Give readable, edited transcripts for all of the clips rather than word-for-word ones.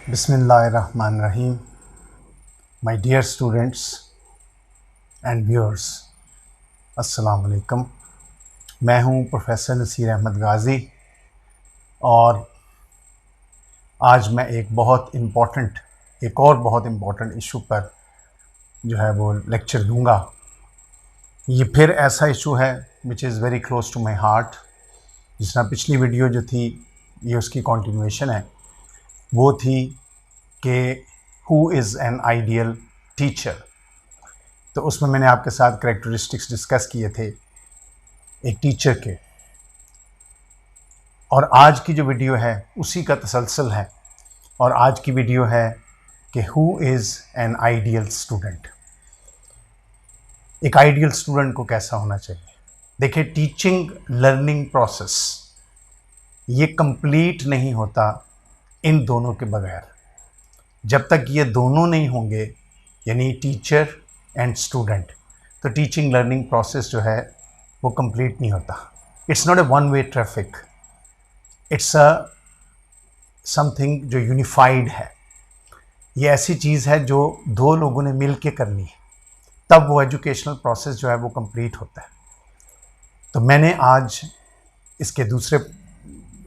Bismillahirrahmanirrahim. My dear students and viewers, अस्सलाम वालेकुम। मैं हूं प्रोफेसर नसीर अहमद गाज़ी और आज मैं एक और बहुत इम्पॉर्टेंट इशू पर जो है वो लेक्चर दूंगा। ये फिर ऐसा इशू है which is very close to my heart. जिस तरह पिछली वीडियो जो थी ये उसकी कॉन्टिन्यूएशन है, वो थी कि who is an ideal teacher. तो उसमें मैंने आपके साथ करेक्टरिस्टिक्स डिस्कस किए थे एक टीचर के, और आज की जो वीडियो है उसी का तसलसल है। और आज की वीडियो है कि who is an ideal student. एक आइडियल स्टूडेंट को कैसा होना चाहिए। देखिए, टीचिंग लर्निंग प्रोसेस ये कंप्लीट नहीं होता इन दोनों के बगैर। जब तक ये दोनों नहीं होंगे, यानी टीचर एंड स्टूडेंट, तो टीचिंग लर्निंग प्रोसेस जो है वो कंप्लीट नहीं होता। It's not a one way traffic, it's a something जो यूनिफाइड है। ये ऐसी चीज़ है जो दो लोगों ने मिल के करनी है, तब वो एजुकेशनल प्रोसेस जो है वो कंप्लीट होता है। तो मैंने आज इसके दूसरे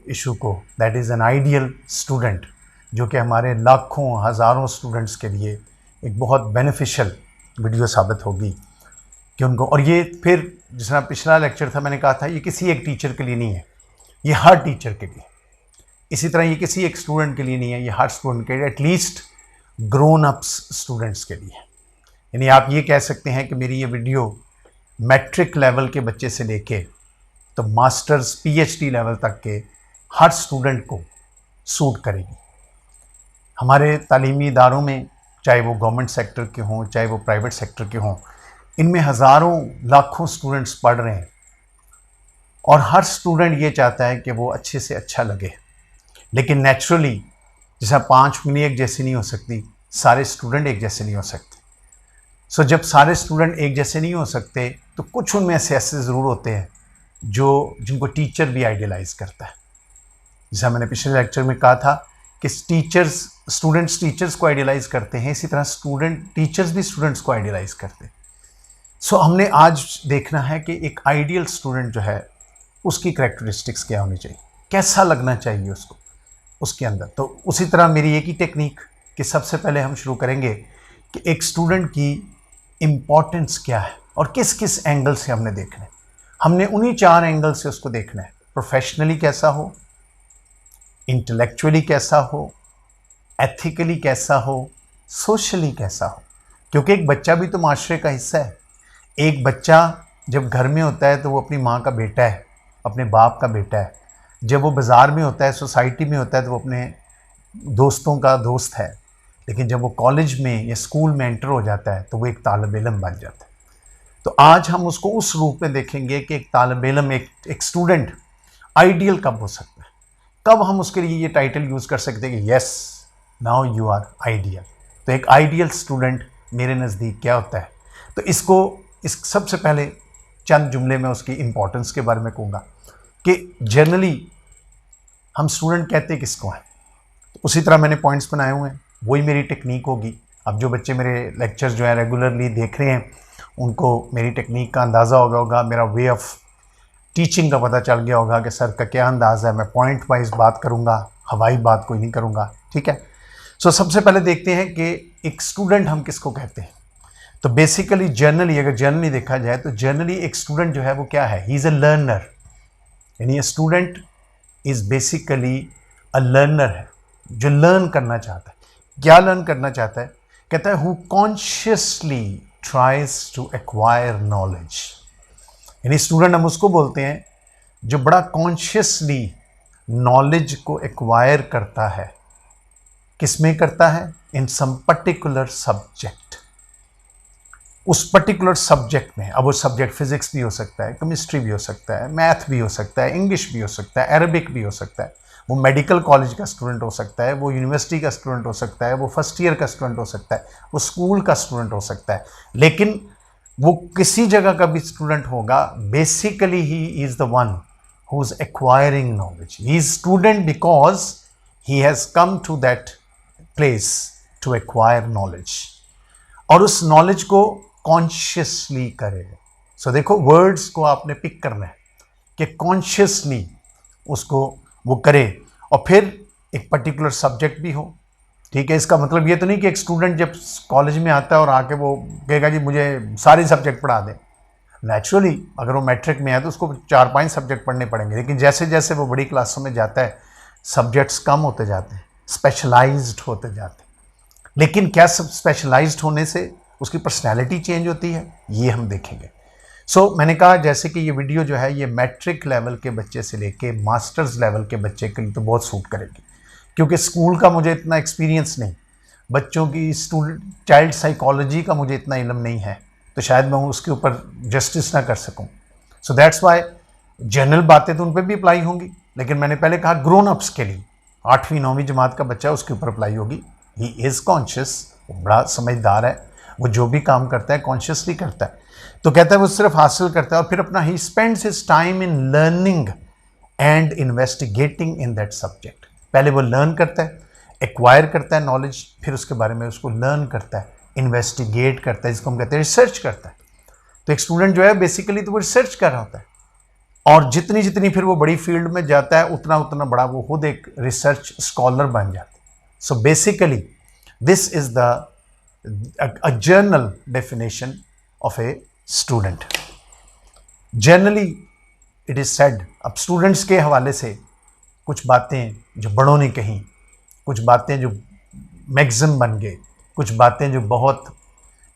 इशू को, that is an ideal student, जो कि हमारे लाखों हज़ारों स्टूडेंट्स के लिए एक बहुत बेनिफिशियल वीडियो साबित होगी कि उनको। और ये फिर जिस तरह पिछला लेक्चर था मैंने कहा था, ये किसी एक टीचर के लिए नहीं है, ये हर टीचर के लिए। इसी तरह ये किसी एक स्टूडेंट के लिए नहीं है, ये हर स्टूडेंट के लिए, एटलीस्ट ग्रोन अप्स स्टूडेंट्स के लिए। यानी आप ये कह सकते हैं कि मेरी ये वीडियो मैट्रिक लेवल के बच्चे से लेके तो मास्टर्स पीएचडी लेवल तक के हर स्टूडेंट को सूट करेगी। हमारे तालीमी इदारों में, चाहे वो गवर्नमेंट सेक्टर के हों चाहे वो प्राइवेट सेक्टर के हों, इनमें हज़ारों लाखों स्टूडेंट्स पढ़ रहे हैं और हर स्टूडेंट ये चाहता है कि वो अच्छे से अच्छा लगे। लेकिन नेचुरली जैसा 5 उंगली एक जैसी नहीं हो सकती, सारे स्टूडेंट एक जैसे नहीं हो सकते। सो जब सारे स्टूडेंट एक जैसे नहीं हो सकते तो कुछ उनमें ऐसे ज़रूर होते हैं जिनको टीचर भी आइडियलाइज़ करता है। जैसा मैंने पिछले लेक्चर में कहा था कि स्टूडेंट्स टीचर्स को आइडियलाइज़ करते हैं, इसी तरह टीचर्स भी स्टूडेंट्स को आइडियलाइज़ करते हैं। सो हमने आज देखना है कि एक आइडियल स्टूडेंट जो है उसकी करैक्टरिस्टिक्स क्या होनी चाहिए, कैसा लगना चाहिए उसको उसके अंदर। तो उसी तरह मेरी एक ही टेक्निक कि सबसे पहले हम शुरू करेंगे कि एक स्टूडेंट की इम्पॉर्टेंस क्या है और किस किस एंगल से हमने देखना है। हमने उन्हीं 4 एंगल से उसको देखना है। प्रोफेशनली कैसा हो, इंटेलेक्चुअली कैसा हो, एथिकली कैसा हो, सोशली कैसा हो। क्योंकि एक बच्चा भी तो माशरे का हिस्सा है। एक बच्चा जब घर में होता है तो वो अपनी माँ का बेटा है, अपने बाप का बेटा है। जब वो बाज़ार में होता है, सोसाइटी में होता है, तो वो अपने दोस्तों का दोस्त है। लेकिन जब वो कॉलेज में या स्कूल में एंटर हो जाता है तो वो एक तालिब इल्म बन जाता है। तो आज हम उसको उस रूप में देखेंगे कि एक तालिब इल्म, एक स्टूडेंट आइडियल कब हो सकता है, कब हम उसके लिए ये टाइटल यूज़ कर सकते हैं कि yes now you are ideal. तो एक आइडियल स्टूडेंट मेरे नज़दीक क्या होता है, तो इस सबसे पहले चंद जुमले में उसकी इम्पोर्टेंस के बारे में कहूँगा कि जनरली हम स्टूडेंट कहते किसको हैं। तो उसी तरह मैंने पॉइंट्स बनाए हुए हैं, वही मेरी टेक्निक होगी। अब जो बच्चे मेरे लेक्चर्स जो है रेगुलरली देख रहे हैं उनको मेरी टेक्निक का अंदाज़ा होगा, मेरा वे ऑफ टीचिंग का पता चल गया होगा कि सर का क्या अंदाज़ है। मैं पॉइंट वाइज बात करूँगा, हवाई बात कोई नहीं करूँगा, ठीक है। सो सबसे पहले देखते हैं कि एक स्टूडेंट हम किसको कहते हैं। तो बेसिकली अगर जनरली देखा जाए तो जनरली एक स्टूडेंट जो है वो क्या है, ही इज़ अ लर्नर। यानी a student is basically a learner है, जो लर्न करना चाहता है। क्या लर्न करना चाहता है? कहता है who consciously tries to acquire knowledge. यानी स्टूडेंट हम उसको बोलते हैं जो बड़ा कॉन्शियसली नॉलेज को एक्वायर करता है। किसमें करता है? इन सम पर्टिकुलर सब्जेक्ट, उस पर्टिकुलर सब्जेक्ट में। अब वो सब्जेक्ट फिजिक्स भी हो सकता है, केमिस्ट्री भी हो सकता है, मैथ भी हो सकता है, इंग्लिश भी हो सकता है, अरबिक भी हो सकता है। वो मेडिकल कॉलेज का स्टूडेंट हो सकता है, वो यूनिवर्सिटी का स्टूडेंट हो सकता है, वो फर्स्ट ईयर का स्टूडेंट हो सकता है, वो स्कूल का स्टूडेंट हो सकता है। लेकिन वो किसी जगह का भी स्टूडेंट होगा, basically he is the one who is acquiring knowledge. He is student because he has come to that place to acquire knowledge, और उस नॉलेज को कॉन्शियसली करे। सो देखो, वर्ड्स को आपने पिक करना है कि कॉन्शियसली उसको वो करे, और फिर एक पर्टिकुलर सब्जेक्ट भी हो। ठीक है, इसका मतलब ये तो नहीं कि एक स्टूडेंट जब कॉलेज में आता है और आके वो कहेगा जी मुझे सारे सब्जेक्ट पढ़ा दें। नेचुरली अगर वो मैट्रिक में है तो उसको 4-5 सब्जेक्ट पढ़ने पड़ेंगे, लेकिन जैसे जैसे वो बड़ी क्लासों में जाता है सब्जेक्ट्स कम होते जाते हैं, स्पेशलाइज्ड होते जाते हैं। लेकिन क्या सब स्पेशलाइज्ड होने से उसकी पर्सनैलिटी चेंज होती है, ये हम देखेंगे। मैंने कहा जैसे कि ये वीडियो जो है ये मैट्रिक लेवल के बच्चे से लेके मास्टर्स लेवल के बच्चे के लिए तो बहुत सूट करेगी, क्योंकि स्कूल का मुझे इतना एक्सपीरियंस नहीं, बच्चों की स्टूडेंट चाइल्ड साइकोलॉजी का मुझे इतना इल्म नहीं है, तो शायद मैं उसके ऊपर जस्टिस ना कर सकूं। सो दैट्स वाई जनरल बातें तो उन पर भी अप्लाई होंगी, लेकिन मैंने पहले कहा ग्रोन अप्स के लिए 8वीं-9वीं जमात का बच्चा उसके ऊपर अप्लाई होगी। ही इज़ कॉन्शियस, वो बड़ा समझदार है, वो जो भी काम करता है कॉन्शियसली करता है। तो कहता है वो सिर्फ हासिल करता है और फिर अपना he spends his time in learning and investigating in that subject. पहले वो लर्न करता है, एक्वायर करता है नॉलेज, फिर उसके बारे में उसको लर्न करता है, इन्वेस्टिगेट करता है, जिसको हम कहते हैं रिसर्च करता है। तो एक स्टूडेंट जो है बेसिकली तो वो रिसर्च कर रहा होता है, और जितनी जितनी फिर वो बड़ी फील्ड में जाता है उतना उतना बड़ा वो खुद एक रिसर्च स्कॉलर बन जाता है। So basically this is the a journal definition of a student. Generally it is said, अब स्टूडेंट्स के हवाले से कुछ बातें जो बड़ों ने कही, कुछ बातें जो मैक्सिम बन गए, कुछ बातें जो बहुत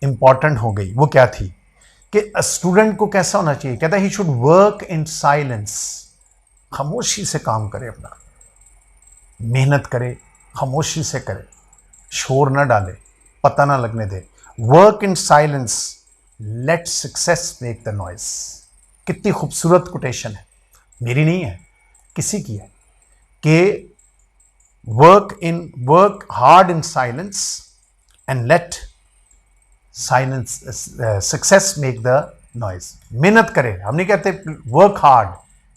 इंपॉर्टेंट हो गई, वो क्या थी कि स्टूडेंट को कैसा होना चाहिए। कहता है he should work in silence, खामोशी से काम करे, अपना मेहनत करे, खामोशी से करे, शोर ना डाले, पता ना लगने दे। Work in silence, let success make the noise. कितनी खूबसूरत कोटेशन है, मेरी नहीं है, किसी की है, कि work hard in silence and let silence success make the noise. मेहनत करे, हम नहीं कहते work hard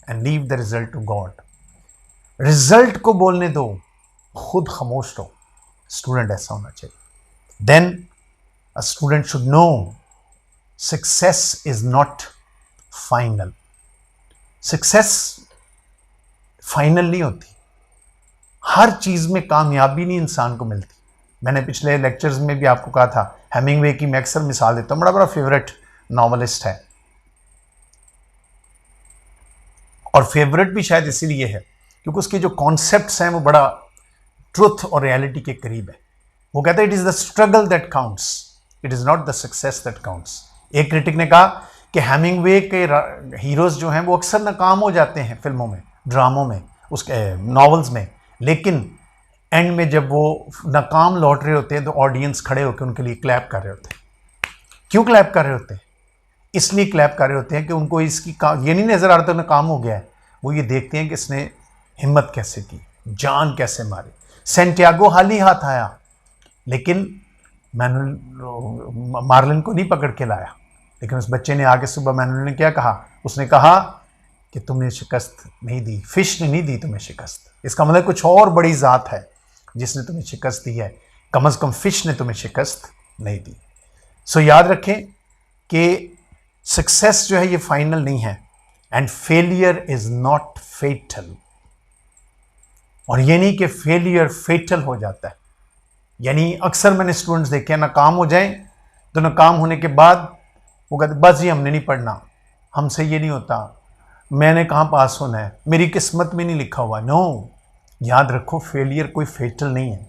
and leave the result to God. Result को बोलने दो, खुद खामोश रहो। स्टूडेंट ऐसा होना चाहिए। Then a student should know success is not final. Success final नहीं होती, हर चीज में कामयाबी नहीं इंसान को मिलती। मैंने पिछले लेक्चर्स में भी आपको कहा था, हेमिंगवे की मैं अक्सर मिसाल देता हूँ, बड़ा फेवरेट नॉवलिस्ट है, और फेवरेट भी शायद इसीलिए है क्योंकि उसके जो कॉन्सेप्ट्स हैं वो बड़ा ट्रुथ और रियलिटी के करीब है। वो कहता है it is the struggle that counts, it is not the success that counts. एक क्रिटिक ने कहा कि हेमिंगवे के हीरोज जो हैं वो अक्सर नाकाम हो जाते हैं फिल्मों में, ड्रामों में, उसके नॉवेल्स में, लेकिन एंड में जब वो नाकाम लौट रहे होते हैं तो ऑडियंस खड़े होकर उनके लिए क्लैप कर रहे होते हैं। क्यों क्लैप कर रहे होते हैं? इसलिए क्लैप कर रहे होते हैं कि उनको इसकी ये नहीं नजर आ रहा था नाकाम हो गया है, वो ये देखते हैं कि इसने हिम्मत कैसे की, जान कैसे मारी। सेंटियागो हाल ही हाथ आया, लेकिन मैनुअल मार्लिन को नहीं पकड़ के लाया, लेकिन उस बच्चे ने आके सुबह मैनुअल ने क्या कहा, उसने कहा कि तुमने शिकस्त नहीं दी, फिश ने नहीं दी तुम्हें शिकस्त। इसका मतलब कुछ और बड़ी ज़ात है जिसने तुम्हें शिकस्त दी है, कम से कम फिश ने तुम्हें शिकस्त नहीं दी। सो याद रखें कि सक्सेस जो है ये फाइनल नहीं है, and failure is not fatal. और ये नहीं कि फेलियर फेटल हो जाता है, यानी अक्सर मैंने स्टूडेंट्स देखे हैं नाकाम हो जाएं तो नाकाम होने के बाद वो कहते बस ये हमने नहीं पढ़ना, हमसे ये नहीं होता, मैंने कहाँ पास होना है, मेरी किस्मत में नहीं लिखा हुआ। नो, याद रखो फेलियर कोई फेटल नहीं है।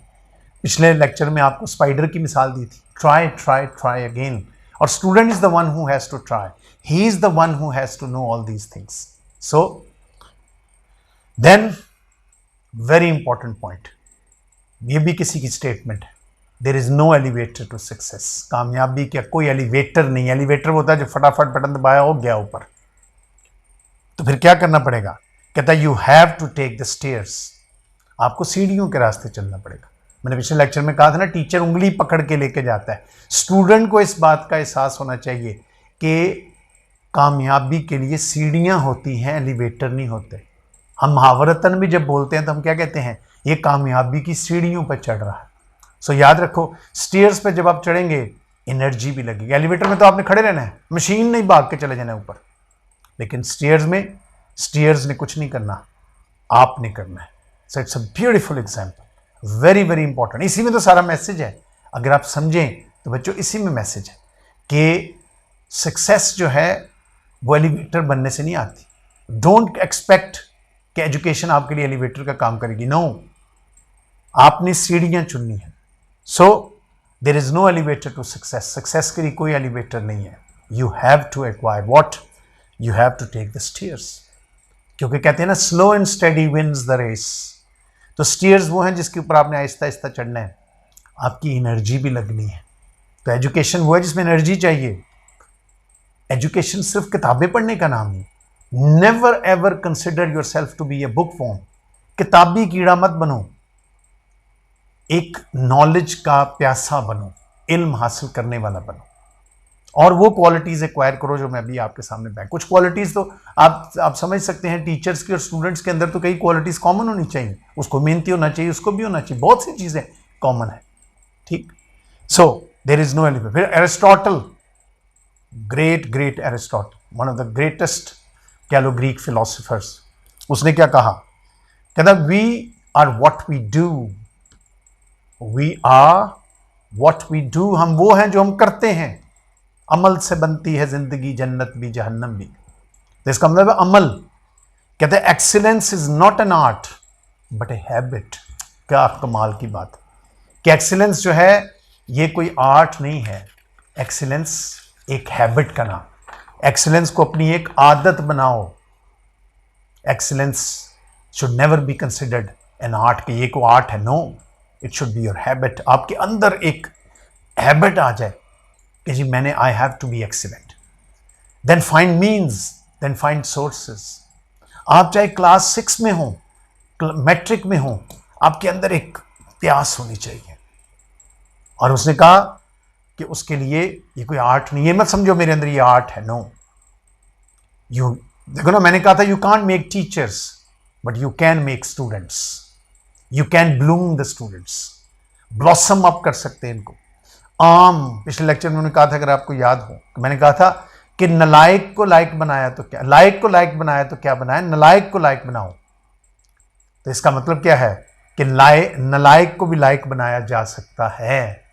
पिछले लेक्चर में आपको स्पाइडर की मिसाल दी थी, ट्राई ट्राई ट्राई अगेन, और student is the one who has to try, he is the one who has to know all these things. So then very important point, ये भी किसी की स्टेटमेंट है, there is no elevator to success. कामयाबी का कोई elevator नहीं। Elevator होता है जो फटाफट बटन दबाया हो गया ऊपर, तो फिर क्या करना पड़ेगा? कहता है you have to take the stairs, आपको सीढ़ियों के रास्ते चलना पड़ेगा। मैंने पिछले लेक्चर में कहा था ना, टीचर उंगली पकड़ के लेके जाता है। स्टूडेंट को इस बात का एहसास होना चाहिए कि कामयाबी के लिए सीढ़ियां होती हैं, एलिवेटर नहीं होते। हम मुहावरतन भी जब बोलते हैं तो हम क्या कहते हैं, ये कामयाबी की सीढ़ियों पर चढ़ रहा है। सो याद रखो, स्टेयर्स पे जब आप चढ़ेंगे एनर्जी भी लगेगी। एलिवेटर में तो आपने खड़े रहना है, मशीन नहीं भाग के चले जाना है ऊपर, लेकिन स्टेयर्स में स्टेयर्स ने कुछ नहीं करना, आपने करना है। So it's a beautiful example, very very important. इसी में तो सारा मैसेज है, अगर आप समझें तो बच्चों इसी में मैसेज है कि सक्सेस जो है वो एलिवेटर बनने से नहीं आती। डोंट एक्सपेक्ट कि एजुकेशन आपके लिए एलिवेटर का काम करेगी। नो, आपने सीढ़ियां चुननी है। So there is no elevator to success. Success के लिए कोई एलिवेटर नहीं है। You have to acquire what, you have to take the stairs. क्योंकि कहते हैं ना, slow and steady wins the race. तो स्टीयर्स वो हैं जिसके ऊपर आपने आहिस्ता आहिस्ता चढ़ना है, आपकी एनर्जी भी लगनी है। तो एजुकेशन वो है जिसमें एनर्जी चाहिए। एजुकेशन सिर्फ किताबें पढ़ने का नाम नहीं। Never ever consider yourself to be a book form. किताबी कीड़ा मत बनो, एक नॉलेज का प्यासा बनो, इल्म हासिल करने वाला बनो, और वो क्वालिटीज एक्वायर करो जो मैं अभी आपके सामने बैठ। कुछ क्वालिटीज तो आप समझ सकते हैं, टीचर्स की और स्टूडेंट्स के अंदर तो कई क्वालिटीज कॉमन होनी चाहिए। उसको मेहनती होना चाहिए, उसको भी होना चाहिए, बहुत सी चीजें कॉमन है, ठीक। So there is no elevator. फिर Aristotle, great Aristotle, one of the greatest कह लो ग्रीक फिलोसफर्स, उसने क्या कहा? कहता we are what we do, we are what we do. हम वो हैं जो हम करते हैं। अमल से बनती है जिंदगी, जन्नत भी जहन्नम भी। तो इसका मतलब है अमल। कहते हैं excellence is not an art but a habit. क्या कमाल की बात कि एक्सीलेंस जो है ये कोई आर्ट नहीं है, एक्सीलेंस एक हैबिट का नाम। एक्सीलेंस को अपनी एक आदत बनाओ। Excellence should never be considered an art कि ये कोई आर्ट है। No, it should be your habit. आपके अंदर एक हैबिट आ जाए कि जी मैंने, I have to be excellent. Then find means, then find sources. आप चाहे क्लास 6 में हो, मैट्रिक में हो, आपके अंदर एक प्यास होनी चाहिए। और उसने कहा कि उसके लिए ये कोई आर्ट नहीं है, मत समझो मेरे अंदर ये आर्ट है। नो, यू देखो ना, मैंने कहा था you can't make teachers but you can make students. You can Bloom the students, blossom up कर सकते हैं इनको। पिछले लेक्चर में उन्होंने कहा था, अगर आपको याद हो, मैंने कहा था कि नलायक को लायक बनाया तो क्या, लायक को लायक बनाया तो क्या बनाया, नलायक को लायक बनाओ। तो इसका मतलब क्या है कि नलायक को भी लायक बनाया जा सकता है,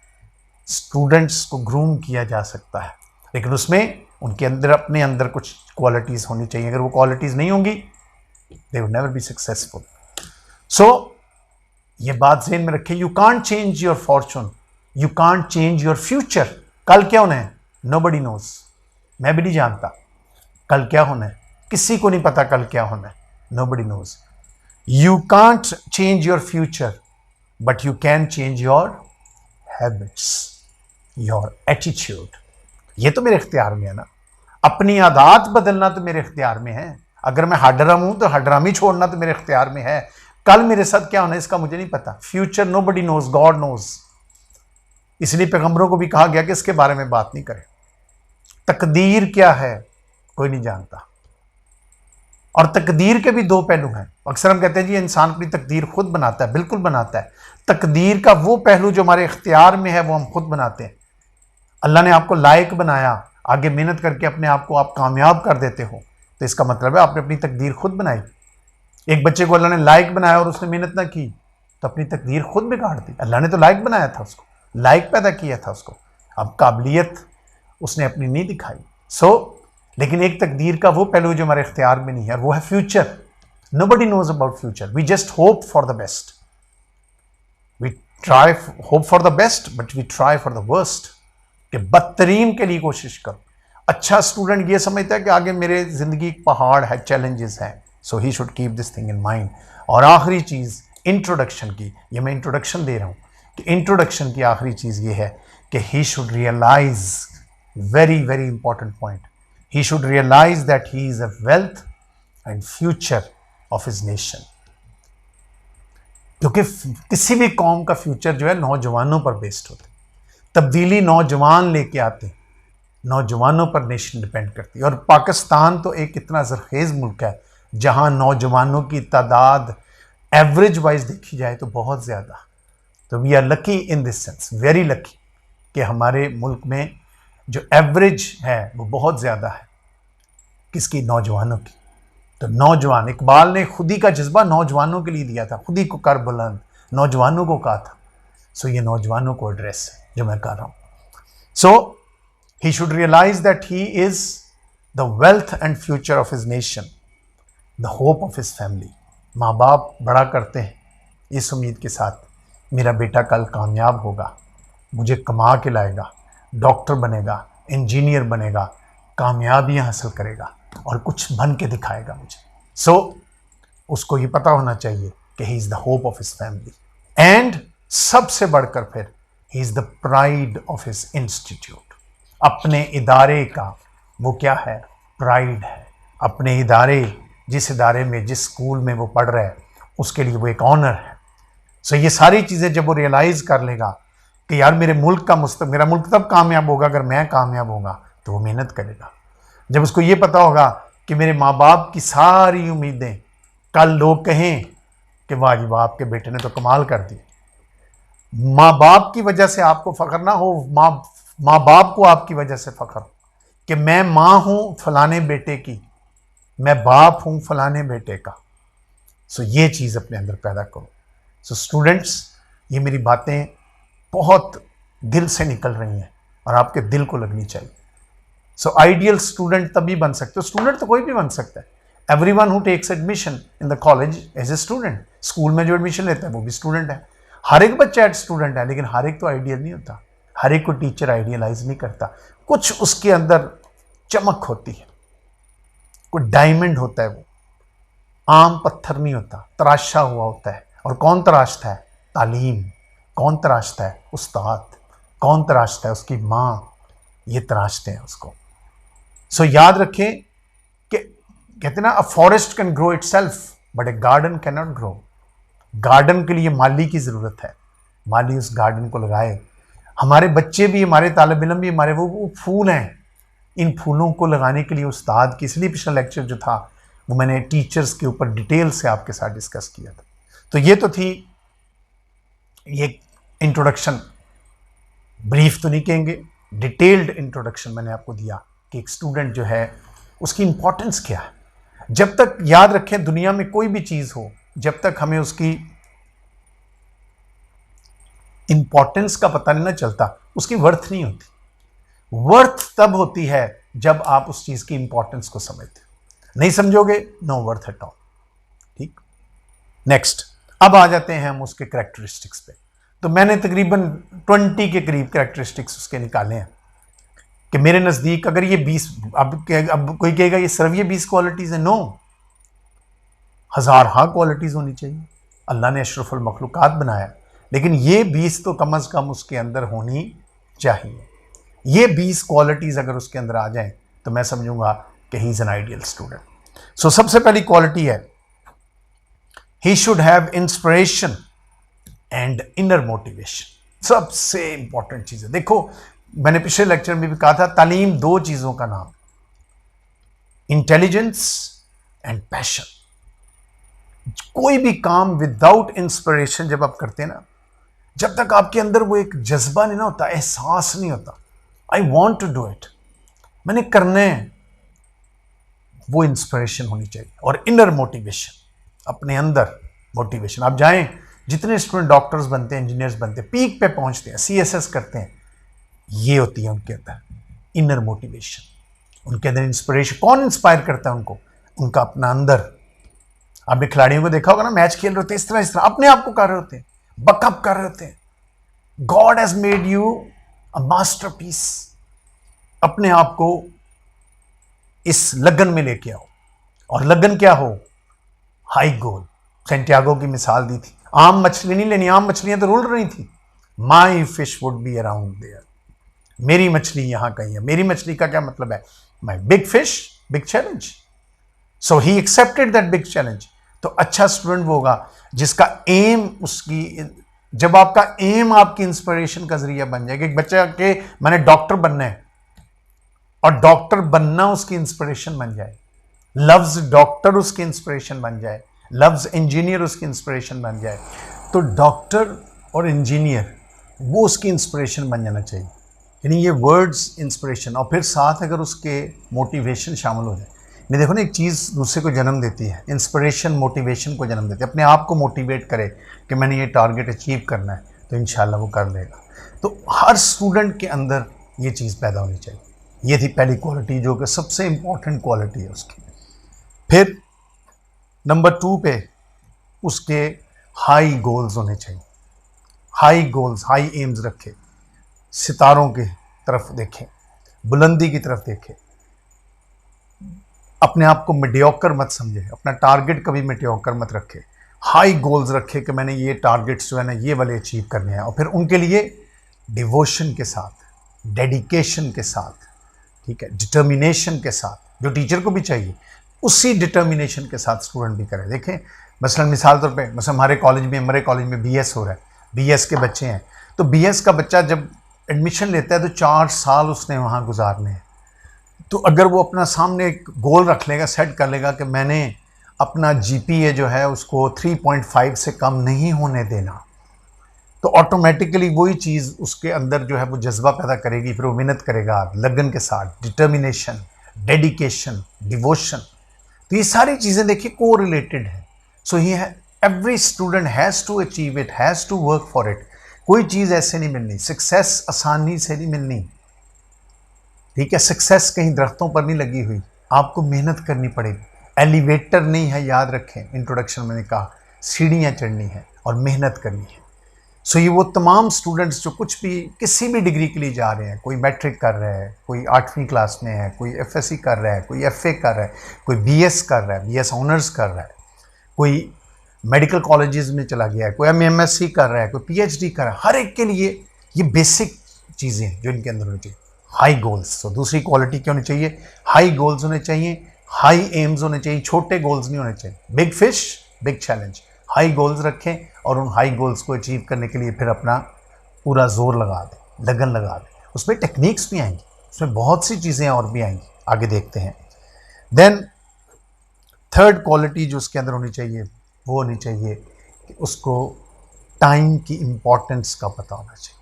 स्टूडेंट्स को ग्रूम किया जा सकता है, लेकिन उसमें उनके अंदर, अपने अंदर कुछ क्वालिटीज होनी चाहिए। अगर वो क्वालिटीज नहीं होंगी, they will never be successful. So ये बात ज़हन में रखें, you can't change your fortune, you can't change your future. कल क्या होना है नोबडी नोज, मैं भी नहीं जानता कल क्या होना है, किसी को नहीं पता कल क्या होना है, nobody knows. You can't change your future but you can change your habits, your attitude. ये तो मेरे इख्तियार में है ना। अपनी आदत बदलना तो मेरे इख्तियार में है। अगर मैं हडरम हूं तो हडरामी छोड़ना तो मेरे इख्तियार में है। कल मेरे साथ क्या होना है इसका मुझे नहीं पता। Future nobody knows, God knows. इसलिए पैगंबरों को भी कहा गया कि इसके बारे में बात नहीं करें। तकदीर क्या है कोई नहीं जानता, और तकदीर के भी दो पहलू हैं। अक्सर हम कहते हैं जी इंसान अपनी तकदीर खुद बनाता है, बिल्कुल बनाता है। तकदीर का वो पहलू जो हमारे इख्तियार में है वो हम खुद बनाते हैं। अल्लाह ने आपको लायक बनाया, आगे मेहनत करके अपने आप को आप कामयाब कर देते हो, तो इसका मतलब है आपने अपनी तकदीर खुद बनाई। एक बच्चे को अल्लाह ने लायक बनाया और उसने मेहनत ना की तो अपनी तकदीर खुद बिगाड़ दी। अल्लाह ने तो लायक बनाया था, उसको लायक पैदा किया था उसको, अब काबिलियत उसने अपनी नहीं दिखाई। लेकिन एक तकदीर का वो पहलू जो हमारे इख्तियार में नहीं है, वो है future. Nobody knows about future, we just hope for the best, we try hope for the best but we try for the worst, कि बदतरीन के लिए कोशिश करो। अच्छा स्टूडेंट ये समझता है कि आगे मेरे जिंदगी पहाड़ है, चैलेंजेस हैं, so he should keep this thing in mind. और आखिरी चीज़ इंट्रोडक्शन की, ये मैं इंट्रोडक्शन दे रहा हूँ कि इंट्रोडक्शन की आखिरी चीज़ ये है कि he should realize, very very important point, he should realize that he is a wealth and future of his nation। क्योंकि किसी भी कौम का फ्यूचर जो है नौजवानों पर बेस्ड होता है। तब्दीली नौजवान लेके आते हैं, नौजवानों पर नेशन डिपेंड करती है। और पाकिस्तान तो एक इतना ज़रखेज़ मुल्क है जहां नौजवानों की तादाद एवरेज वाइज देखी जाए तो बहुत ज़्यादा, तो we are lucky in this sense, very lucky, कि हमारे मुल्क में जो एवरेज है वो बहुत ज़्यादा है किसकी, नौजवानों की। तो नौजवान, इकबाल ने खुदी का जज्बा नौजवानों के लिए दिया था, खुदी को कर बुलंद, नौजवानों को कहा था। सो ये नौजवानों को एड्रेस है जो मैं कर रहा हूँ। So he should realise that he is the wealth and future of his nation, the hope of his family. माँ बाप बड़ा करते हैं इस उम्मीद के साथ मेरा बेटा कल कामयाब होगा, मुझे कमा के लाएगा, डॉक्टर बनेगा, इंजीनियर बनेगा, कामयाबियाँ हासिल करेगा और कुछ बन के दिखाएगा मुझे। सो उसको ये पता होना चाहिए कि he is the hope of his family, and सबसे बढ़कर फिर ही is the pride of his institute. अपने इदारे का वो क्या है, प्राइड है। अपने इदारे, जिस इदारे में, जिस स्कूल में वो पढ़ रहा है, उसके लिए वो एक ऑनर है। सो ये सारी चीज़ें जब वो रियलाइज़ कर लेगा कि यार मेरे मुल्क का मेरा मुल्क तब कामयाब होगा अगर मैं कामयाब होगा, तो वो मेहनत करेगा। जब उसको ये पता होगा कि मेरे माँ बाप की सारी उम्मीदें, कल लोग कहें कि वाह जी वाह आपके बेटे ने तो कमाल कर दी, माँ बाप की वजह से आपको फ़ख्र ना हो, माँ बाप को आपकी वजह से फ़ख्र कि मैं माँ हूँ फलाने बेटे की, मैं बाप हूँ फलाने बेटे का। सो ये चीज़ अपने अंदर पैदा करो। सो स्टूडेंट्स, ये मेरी बातें बहुत दिल से निकल रही हैं और आपके दिल को लगनी चाहिए। सो आइडियल स्टूडेंट तभी बन सकते हो, स्टूडेंट तो कोई भी बन सकता है। Everyone who takes admission in the college as a student, school में जो एडमिशन लेता है वो भी स्टूडेंट है। हर एक बच्चा स्टूडेंट है, लेकिन हर एक तो आइडियल नहीं होता, हर एक को टीचर आइडियलाइज नहीं करता। कुछ उसके अंदर चमक होती है, कोई डायमंड होता है, वो आम पत्थर नहीं होता, तराशा हुआ होता है। और कौन तराशता है, तालीम। कौन तराशता है, उस्ताद। कौन तराशता है, उसकी माँ। ये तराशते हैं उसको। सो याद रखें कि कहते ना, a forest can grow itself but A garden can not grow. Garden के लिए माली की ज़रूरत है, माली उस गार्डन को लगाए। हमारे बच्चे भी, हमारे तालिब इल्म भी, हमारे वो फूल हैं, इन फूलों को लगाने के लिए उस्ताद की, इसलिए पिछला लेक्चर जो था वो मैंने टीचर्स के ऊपर डिटेल से आपके साथ डिस्कस किया था। तो ये तो थी ये इंट्रोडक्शन, ब्रीफ तो नहीं कहेंगे, डिटेल्ड इंट्रोडक्शन मैंने आपको दिया कि एक स्टूडेंट जो है उसकी इंपॉर्टेंस क्या है। जब तक, याद रखें, दुनिया में कोई भी चीज़ हो, जब तक हमें उसकी इंपॉर्टेंस का पता नहीं ना चलता, उसकी वर्थ नहीं होती। वर्थ तब होती है जब आप उस चीज़ की इंपॉर्टेंस को समझते हो। नहीं समझोगे, नो वर्थ एट ऑल। ठीक, नेक्स्ट, अब आ जाते हैं हम उसके कैरेक्टरिस्टिक्स पे। तो मैंने तकरीबन 20 के करीब कैरेक्टरिस्टिक्स उसके निकाले हैं कि मेरे नज़दीक अगर ये 20, अब कोई कहेगा ये सिर्फ ये 20 क्वालिटीज़ हैं, नो, हज़ार क्वालिटीज़ होनी चाहिए। अल्लाह ने अशरफुल मखलूक़ात बनाया, लेकिन ये 20 तो कम अज़ कम उसके अंदर होनी चाहिए। ये 20 क्वालिटीज़ अगर उसके अंदर आ जाएं तो मैं समझूंगा कि he is an ideal student. So सबसे पहली क्वालिटी है, he should have inspiration and inner motivation. सबसे इंपॉर्टेंट चीज़ है। देखो, मैंने पिछले लेक्चर में भी कहा था, तालीम दो चीज़ों का नाम, इंटेलिजेंस एंड पैशन। कोई भी काम विदाउट इंस्पिरेशन जब आप करते हैं ना, जब तक आपके अंदर वो एक जज्बा नहीं ना होता, एहसास नहीं होता, I want to do it, मैंने करना है, वो इंस्पिरेशन होनी चाहिए। और इनर मोटिवेशन, अपने अंदर मोटिवेशन। आप जाएं, जितने स्टूडेंट डॉक्टर्स बनते हैं, इंजीनियर्स बनते हैं, पीक पे पहुंचते हैं, CSS करते हैं, ये होती है उनके अंदर इनर मोटिवेशन, उनके अंदर इंस्पिरेशन। कौन इंस्पायर करता है उनको? उनका अपना अंदर। आपने खिलाड़ियों को देखा होगा ना, मैच खेल रहे होते हैं, इस तरह अपने आप को कर रहे होते हैं, बकअप कर रहे होते हैं। God has made you a masterpiece. अपने आप को इस लगन में लेके आओ, और लगन क्या हो? हाई गोल। सेंटियागो की मिसाल दी थी, आम मछली नहीं लेनी, आम मछलियां तो रुल रही थी। My fish would be around there, मेरी मछली यहां कहीं है। मेरी मछली का क्या मतलब है? माई big fish, big challenge. So he accepted that big challenge. तो अच्छा स्टूडेंट वो होगा जिसका एम, उसकी, जब आपका एम आपकी इंस्पिरेशन का जरिया बन जाएगा। एक बच्चा के मैंने डॉक्टर बनना है, और डॉक्टर बनना उसकी इंस्पिरेशन बन जाए, लफ्ज डॉक्टर उसकी इंस्पिरेशन बन जाए, लफ्ज इंजीनियर उसकी इंस्पिरेशन बन जाए, तो डॉक्टर और इंजीनियर, वो उसकी इंस्पिरेशन बन जाना चाहिए। यानी ये वर्ड्स इंस्पिरेशन, और फिर साथ अगर उसके मोटिवेशन शामिल हो जाए। नहीं देखो ना, एक चीज़ दूसरे को जन्म देती है, इंस्पिरेशन मोटिवेशन को जन्म देती है। अपने आप को मोटिवेट करे कि मैंने ये टारगेट अचीव करना है, तो इंशाल्लाह वो कर लेगा। तो हर स्टूडेंट के अंदर ये चीज़ पैदा होनी चाहिए। ये थी पहली क्वालिटी, जो कि सबसे इम्पॉर्टेंट क्वालिटी है उसकी। फिर नंबर 2 पे उसके हाई गोल्स होने चाहिए। हाई गोल्स, हाई एम्स रखे, सितारों की तरफ देखें, बुलंदी की तरफ देखें। अपने आप को मीडियोकर मत समझे, अपना टारगेट कभी मीडियोकर मत रखे। हाई गोल्स रखे कि मैंने ये टारगेट्स जो है ना ये वाले अचीव करने हैं, और फिर उनके लिए डिवोशन के साथ, डेडिकेशन के साथ, ठीक है, डिटर्मिनेशन के साथ, जो टीचर को भी चाहिए उसी डिटर्मिनेशन के साथ स्टूडेंट भी करे। देखें मसलन मिसाल तौर पे, मसलन हमारे कॉलेज में बीएस हो रहा है, बीएस के बच्चे हैं, तो बीएस का बच्चा जब एडमिशन लेता है तो 4 साल उसने वहाँ गुजारने हैं। तो अगर वो अपना सामने एक गोल रख लेगा, सेट कर लेगा कि मैंने अपना जीपीए जो है उसको 3.5 से कम नहीं होने देना, तो ऑटोमेटिकली वही चीज़ उसके अंदर जो है वो जज्बा पैदा करेगी। फिर वो मेहनत करेगा लगन के साथ, डिटर्मिनेशन, डेडिकेशन, डिवोशन। तो ये सारी चीज़ें देखिए को रिलेटेड है। सो ही है, every student has to achieve it, has to work for it. कोई चीज़ ऐसे नहीं मिलनी, सक्सेस आसानी से नहीं मिलनी, ठीक है। सक्सेस कहीं दरख्तों पर नहीं लगी हुई, आपको मेहनत करनी पड़ेगी। एलिवेटर नहीं है, याद रखें, इंट्रोडक्शन मैंने कहा, सीढ़ियाँ चढ़नी है और मेहनत करनी है। सो ये वो तमाम स्टूडेंट्स जो कुछ भी किसी भी डिग्री के लिए जा रहे हैं, कोई मैट्रिक कर रहा है, कोई 8वीं क्लास में है, कोई एफएससी कर रहा है, कोई एफए कर रहा है, कोई बीएस कर रहा है, बीएस ऑनर्स कर रहा है, कोई मेडिकल कॉलेजेस में चला गया है, कोई एमएससी कर रहा है, कोई पीएचडी कर रहा है, हर एक के लिए ये बेसिक चीज़ें हैं जो इनके अंदर होनी चाहिए। हाई गोल्स, तो दूसरी क्वालिटी क्या होनी चाहिए? हाई गोल्स होने चाहिए, हाई एम्स होने चाहिए, छोटे गोल्स नहीं होने चाहिए। Big fish big challenge, high goals रखें और उन हाई गोल्स को अचीव करने के लिए फिर अपना पूरा जोर लगा दें, लगन लगा दें। उसमें टेक्निक्स भी आएंगी, उसमें बहुत सी चीज़ें और भी आएंगी, आगे देखते हैं। देन थर्ड क्वालिटी जो उसके अंदर होनी चाहिए वो होनी चाहिए कि उसको टाइम की इम्पोर्टेंस का पता होना चाहिए।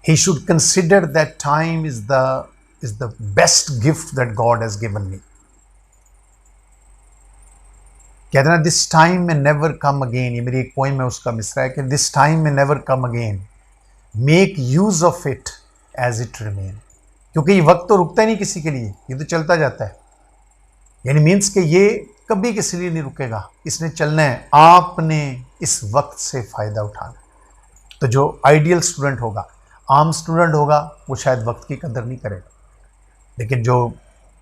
He should consider that time is the best gift that God has given me. कहते ना, this time may never come again, ये मेरी एक पोइम है, उसका मिसरा है कि this time may never come again, make use of it as it remain. क्योंकि ये वक्त तो रुकता ही नहीं किसी के लिए, ये तो चलता जाता है। यानी मीन्स कि ये कभी किसी लिए नहीं रुकेगा, इसने चलना है, आपने इस वक्त से फ़ायदा उठाना। तो जो आइडियल स्टूडेंट होगा, आम स्टूडेंट होगा, वो शायद वक्त की कदर नहीं करेगा, लेकिन जो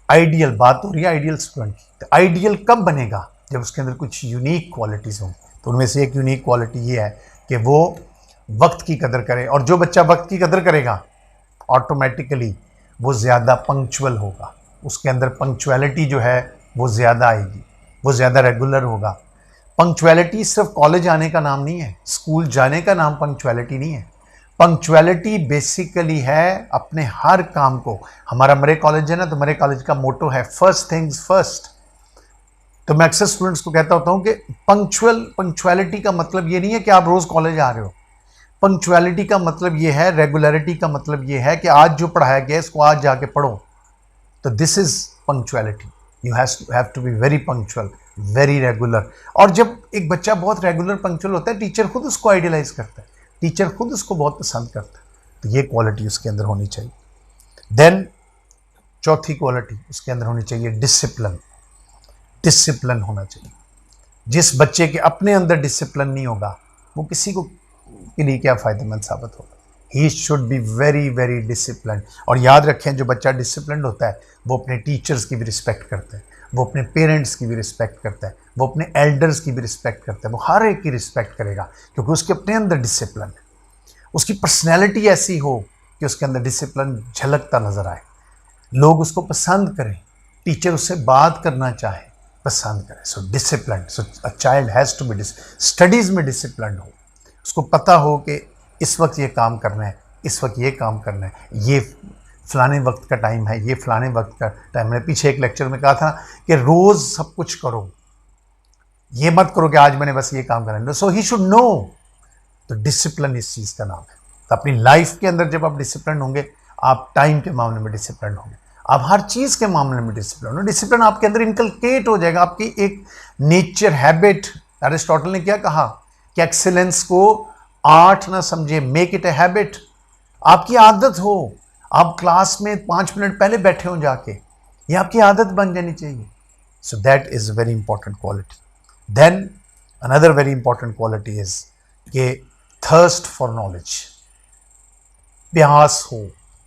आइडियल, बात हो रही है आइडियल स्टूडेंट की, तो आइडियल कब बनेगा? जब उसके अंदर कुछ यूनिक क्वालिटीज़ हों। तो उनमें से एक यूनिक क्वालिटी ये है कि वो वक्त की कदर करे, और जो बच्चा वक्त की कदर करेगा ऑटोमेटिकली वो ज़्यादा पंक्चुअल होगा, उसके अंदर पंक्चुअलिटी जो है वो ज़्यादा आएगी, वो ज़्यादा रेगुलर होगा। पंक्चुअलिटी सिर्फ कॉलेज आने का नाम नहीं है, स्कूल जाने का नाम पंक्चुअलिटी नहीं है। पंक्चुअलिटी बेसिकली है अपने हर काम को, हमारा मरे कॉलेज है ना, तो मरे कॉलेज का मोटो है फर्स्ट थिंग्स फर्स्ट। तो मैं अक्सर स्टूडेंट्स को कहता होता हूँ कि पंक्चुअलिटी का मतलब ये नहीं है कि आप रोज़ कॉलेज आ रहे हो। पंक्चुअलिटी का मतलब ये है, रेगुलरिटी का मतलब ये है कि आज जो पढ़ाया गया इसको आज जाके पढ़ो। तो this is punctuality. You have to be very punctual, very regular. और जब एक बच्चा बहुत रेगुलर पंक्चुअल होता है, टीचर खुद उसको आइडियलाइज करता है, टीचर खुद उसको बहुत पसंद करता है। तो ये क्वालिटी उसके अंदर होनी चाहिए। देन चौथी क्वालिटी उसके अंदर होनी चाहिए डिसिप्लिन। डिसिप्लिन होना चाहिए। जिस बच्चे के अपने अंदर डिसिप्लिन नहीं होगा, वो किसी को के लिए क्या फ़ायदेमंद साबित होगा। ही should be very very discipline. और याद रखें, जो बच्चा डिसिप्लिन होता है वो अपने टीचर्स की भी रिस्पेक्ट करता है, वो अपने पेरेंट्स की भी रिस्पेक्ट करता है, वो अपने एल्डर्स की भी रिस्पेक्ट करता है, वो हर एक की रिस्पेक्ट करेगा, क्योंकि उसके अपने अंदर डिसिप्लिन है। उसकी पर्सनैलिटी ऐसी हो कि उसके अंदर डिसिप्लिन झलकता नज़र आए, लोग उसको पसंद करें, टीचर उससे बात करना चाहे, पसंद करें। So discipline, so a child has to be studies में डिसिप्लिन हो, उसको पता हो कि इस वक्त ये काम करना है, इस वक्त ये काम करना है, ये फ़लाने वक्त का टाइम है, ये फ़लाने वक्त का टाइम है। पीछे एक लेक्चर में कहा था कि रोज़ सब कुछ करो, ये मत करो कि आज मैंने बस ये काम करना है। सो ही शुड नो तो डिसिप्लिन इस चीज़ का नाम है। तो अपनी लाइफ के अंदर जब आप डिसिप्लिन होंगे, आप टाइम के मामले में डिसिप्लिन होंगे, आप हर चीज़ के मामले में डिसिप्लिन हो, डिसिप्लिन आपके अंदर इनकलकेट हो जाएगा, आपकी एक नेचर हैबिट। एरिस्टोटल ने क्या कहा कि एक्सीलेंस को आर्ट ना समझे, मेक इट ए हैबिट। आपकी आदत हो, आप क्लास में 5 मिनट पहले बैठे हो जाके, ये आपकी आदत बन जानी चाहिए। So that is very important quality. Then another very important quality is कि थर्स्ट फॉर नॉलेज, प्यास हो।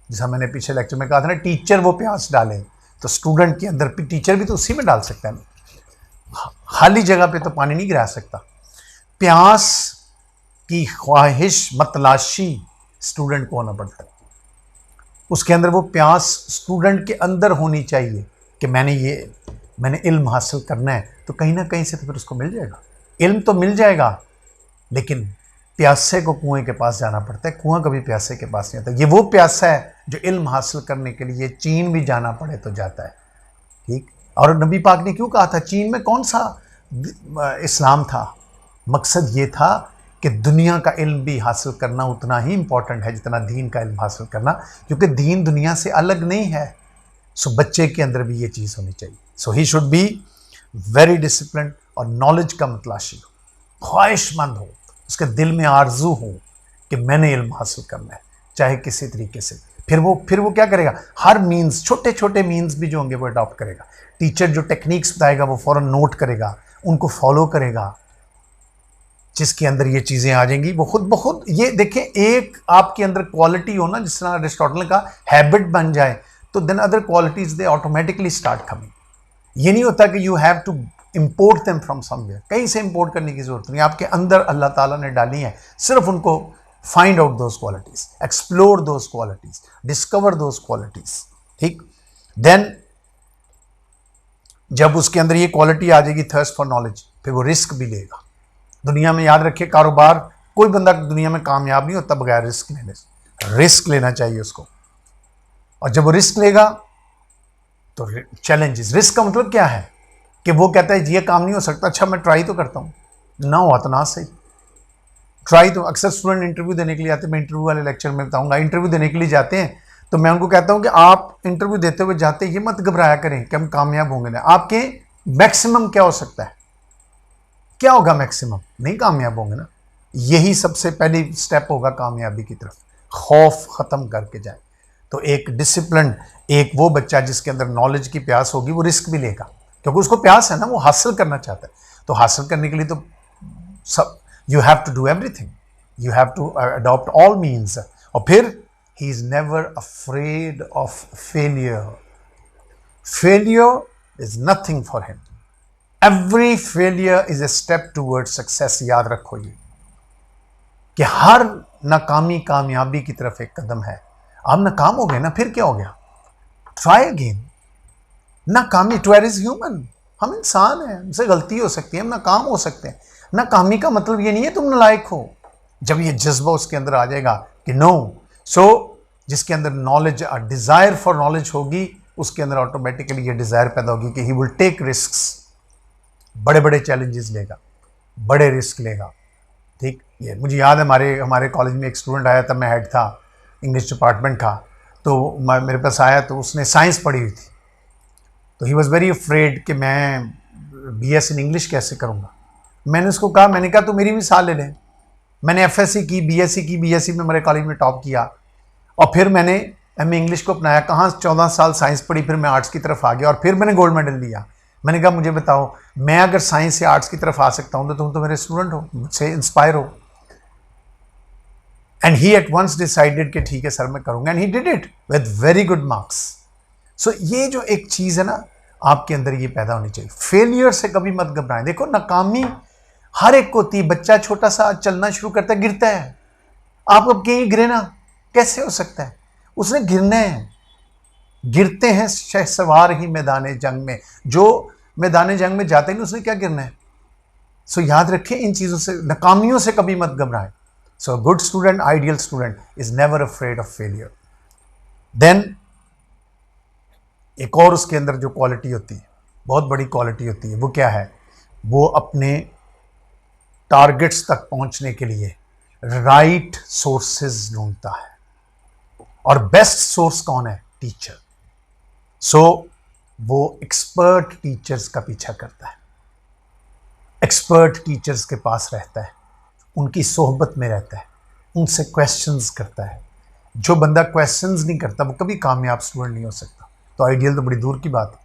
जैसा मैंने पीछे लेक्चर में कहा था ना, टीचर वो प्यास डाले तो स्टूडेंट के अंदर भी, टीचर भी तो उसी में डाल सकता है ना, खाली जगह पे तो पानी नहीं गिरा सकता। प्यास की ख्वाहिश, मतलाशी स्टूडेंट को होना पड़ता है। उसके अंदर वो प्यास स्टूडेंट के अंदर होनी चाहिए कि मैंने इल्म हासिल करना है, तो कहीं ना कहीं से तो फिर उसको मिल जाएगा। इल्म तो मिल जाएगा, लेकिन प्यासे को कुएं के पास जाना पड़ता है, कुआं कभी प्यासे के पास नहीं आता। ये वो प्यासा है जो इल्म हासिल करने के लिए चीन भी जाना पड़े तो जाता है। ठीक। और नबी पाक ने क्यों कहा था, चीन में कौन सा इस्लाम था? मकसद ये था कि दुनिया का इल्म भी हासिल करना उतना ही इंपॉर्टेंट है जितना दीन का इल्म हासिल करना, क्योंकि दीन दुनिया से अलग नहीं है। सो बच्चे के अंदर भी ये चीज़ होनी चाहिए। So he should be very discipline, और नॉलेज का मतलाशी हो, ख्वाहिशमंद हो, उसके दिल में आरजू हो कि मैंने इल्म हासिल करना है, चाहे किसी तरीके से। फिर वो क्या करेगा, हर मीन्स, छोटे छोटे मीन्स भी जो होंगे वो अडॉप्ट करेगा। टीचर जो टेक्निक्स बताएगा वो फौरन नोट करेगा, उनको फॉलो करेगा। जिसके अंदर ये चीज़ें आ जाएंगी, वो खुद ब खुद, ये देखें, एक आपके अंदर क्वालिटी हो ना, जिस तरह अरिस्टोटल ने कहा हैबिट बन जाए, तो then other qualities they automatically start coming. ये नहीं होता कि you have to import them from somewhere, कहीं से इंपोर्ट करने की जरूरत नहीं, आपके अंदर अल्लाह ताला ने डाली है। सिर्फ उनको find out those qualities, explore those qualities, discover those qualities. ठीक। देन जब उसके अंदर ये क्वालिटी आ जाएगी, थर्स्ट फॉर नॉलेज, फिर वो रिस्क भी लेगा। दुनिया में याद रखिए, कारोबार, कोई बंदा दुनिया में कामयाब नहीं होता बगैर रिस्क लेने से। रिस्क लेना चाहिए उसको, और जब वो रिस्क लेगा तो चैलेंजेस। रिस्क का मतलब क्या है कि वो कहता है ये काम नहीं हो सकता, अच्छा मैं ट्राई तो करता हूँ, ना हुआ तो ना सही, ट्राई तो। अक्सर स्टूडेंट इंटरव्यू देने के लिए आते हैं, मैं इंटरव्यू वाले लेक्चर में बताऊंगा, इंटरव्यू देने के लिए जाते हैं तो मैं उनको कहता हूँ कि आप इंटरव्यू देते हुए जाते ये मत घबराया करें कि हम कामयाब होंगे ना। आपके मैक्सिमम क्या हो सकता है, क्या होगा मैक्सिमम, नहीं कामयाब होंगे ना। यही सबसे पहली स्टेप होगा कामयाबी की तरफ, खौफ ख़त्म करके जाए। तो एक डिसिप्लिन, एक वो बच्चा जिसके अंदर नॉलेज की प्यास होगी, वो रिस्क भी लेगा, क्योंकि उसको प्यास है ना, वो हासिल करना चाहता है। तो हासिल करने के लिए तो सब, you have to do everything, you have to adopt all means. और फिर he is never afraid of failure, failure is nothing for him, every failure is a step toward success. याद रखो ये कि हर नाकामी कामयाबी की तरफ एक कदम है। आप नाकाम हो गए ना, फिर क्या हो गया, ट्राई अगेन। नाकामी, ट्वेर इज ह्यूमन, हम इंसान हैं, हमसे गलती हो सकती है, हम नाकाम हो सकते हैं। नाकामी का मतलब ये नहीं है तुम नालायक हो। जब ये जज्बा उसके अंदर आ जाएगा कि नो, सो जिसके अंदर नॉलेज, डिजायर फॉर नॉलेज होगी, उसके अंदर ऑटोमेटिकली ये डिजायर पैदा होगी कि ही विल टेक रिस्क, बड़े बड़े चैलेंजेस लेगा, बड़े रिस्क लेगा। ठीक। ये मुझे याद है, हमारे कॉलेज में एक स्टूडेंट आया था, मैं हेड था इंग्लिश डिपार्टमेंट का, तो मेरे पास आया, तो उसने साइंस पढ़ी हुई थी, तो ही वॉज वेरी अफ्रेड कि मैं BS इन इंग्लिश कैसे करूँगा। मैंने उसको कहा, मैंने कहा तो मेरी भी साल ले लें। मैंने FSc की, BSc की, BSc में मेरे कॉलेज में टॉप किया, और फिर मैंने MA इंग्लिश को अपनाया। कहाँ 14 साल साइंस पढ़ी, फिर मैं आर्ट्स की तरफ आ गया, और फिर मैंने गोल्ड मेडल लिया। मैंने कहा मुझे बताओ, मैं अगर साइंस से आर्ट्स की तरफ आ सकता हूँ तो तुम तो मेरे स्टूडेंट हो, मुझसे इंस्पायर हो। And he at once decided कि ठीक है सर मैं करूँगा, and he did it with very good marks. So ये जो एक चीज़ है ना, आपके अंदर ये पैदा होनी चाहिए। फेलियर से कभी मत घबराएं। देखो, नाकामी हर एक को होती है। बच्चा छोटा सा चलना शुरू करता है, गिरता है, आप अब कहीं गिरे ना, कैसे हो सकता है, उसने गिरना है। गिरते हैं शहसवार ही मैदान जंग में, जो मैदान जंग में जाते नहीं उसने क्या गिरना है। सो याद रखें, इन चीज़ों से, नाकामियों से कभी मत घबराएं। So good student, ideal student is never afraid of failure. Then एक और उसके अंदर जो क्वालिटी होती है, बहुत बड़ी क्वालिटी होती है, वो क्या है, वो अपने टारगेट्स तक पहुंचने के लिए राइट सोर्सेज ढूंढता है, और बेस्ट सोर्स कौन है? टीचर। सो वो एक्सपर्ट टीचर्स का पीछा करता है, एक्सपर्ट टीचर्स के पास रहता है, उनकी सोहबत में रहता है, उनसे क्वेश्चंस करता है। जो बंदा क्वेश्चंस नहीं करता वो कभी कामयाब स्टूडेंट नहीं हो सकता। तो आइडियल तो बड़ी दूर की बात है।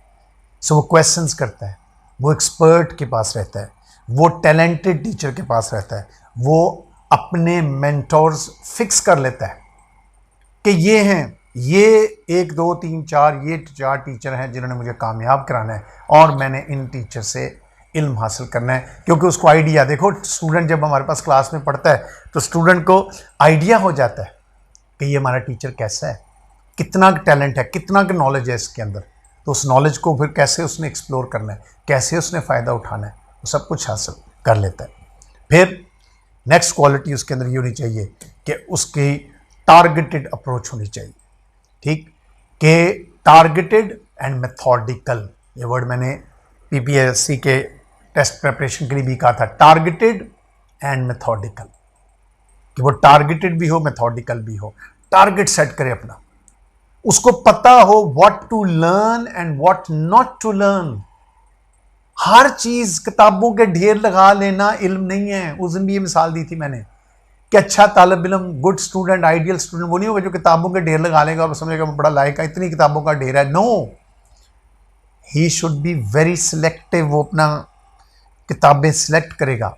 सो वो क्वेश्चंस करता है, वो एक्सपर्ट के पास रहता है, वो टैलेंटेड टीचर के पास रहता है, वो अपने मेंटोर्स फिक्स कर लेता है कि ये हैं, ये 1 2 3 4 ये 4 टीचर हैं जिन्होंने मुझे कामयाब कराना है, और मैंने इन टीचर से इल्म हासिल करना है। क्योंकि उसको आइडिया, देखो स्टूडेंट जब हमारे पास क्लास में पढ़ता है तो स्टूडेंट को आइडिया हो जाता है कि ये हमारा टीचर कैसा है, कितना टैलेंट है, कितना का नॉलेज है इसके अंदर। तो उस नॉलेज को फिर कैसे उसने एक्सप्लोर करना है, कैसे उसने फ़ायदा उठाना है, वो सब कुछ हासिल कर लेता है। फिर नेक्स्ट क्वालिटी उसके अंदर ये होनी चाहिए कि उसकी टारगेटेड अप्रोच होनी चाहिए। ठीक, कि टारगेटेड एंड मेथोडिकल, ये वर्ड मैंने पीपीएससी के टेस्ट प्रिपरेशन के लिए भी कहा था, टारगेटेड एंड मेथोडिकल, कि वो टारगेटेड भी हो, मेथोडिकल भी हो। टारगेट सेट करे अपना, उसको पता हो what to learn and what not to learn. हर चीज किताबों के ढेर लगा लेना इल्म नहीं है। उस दिन भी ये मिसाल दी थी मैंने कि अच्छा तालिब इल्म, गुड स्टूडेंट, आइडियल स्टूडेंट वो नहीं होगा जो किताबों के ढेर लगा लेगा और समझेगा मैं बड़ा लायक है, इतनी किताबों का ढेर है। No, he should be very selective. वो अपना किताबें सिलेक्ट करेगा,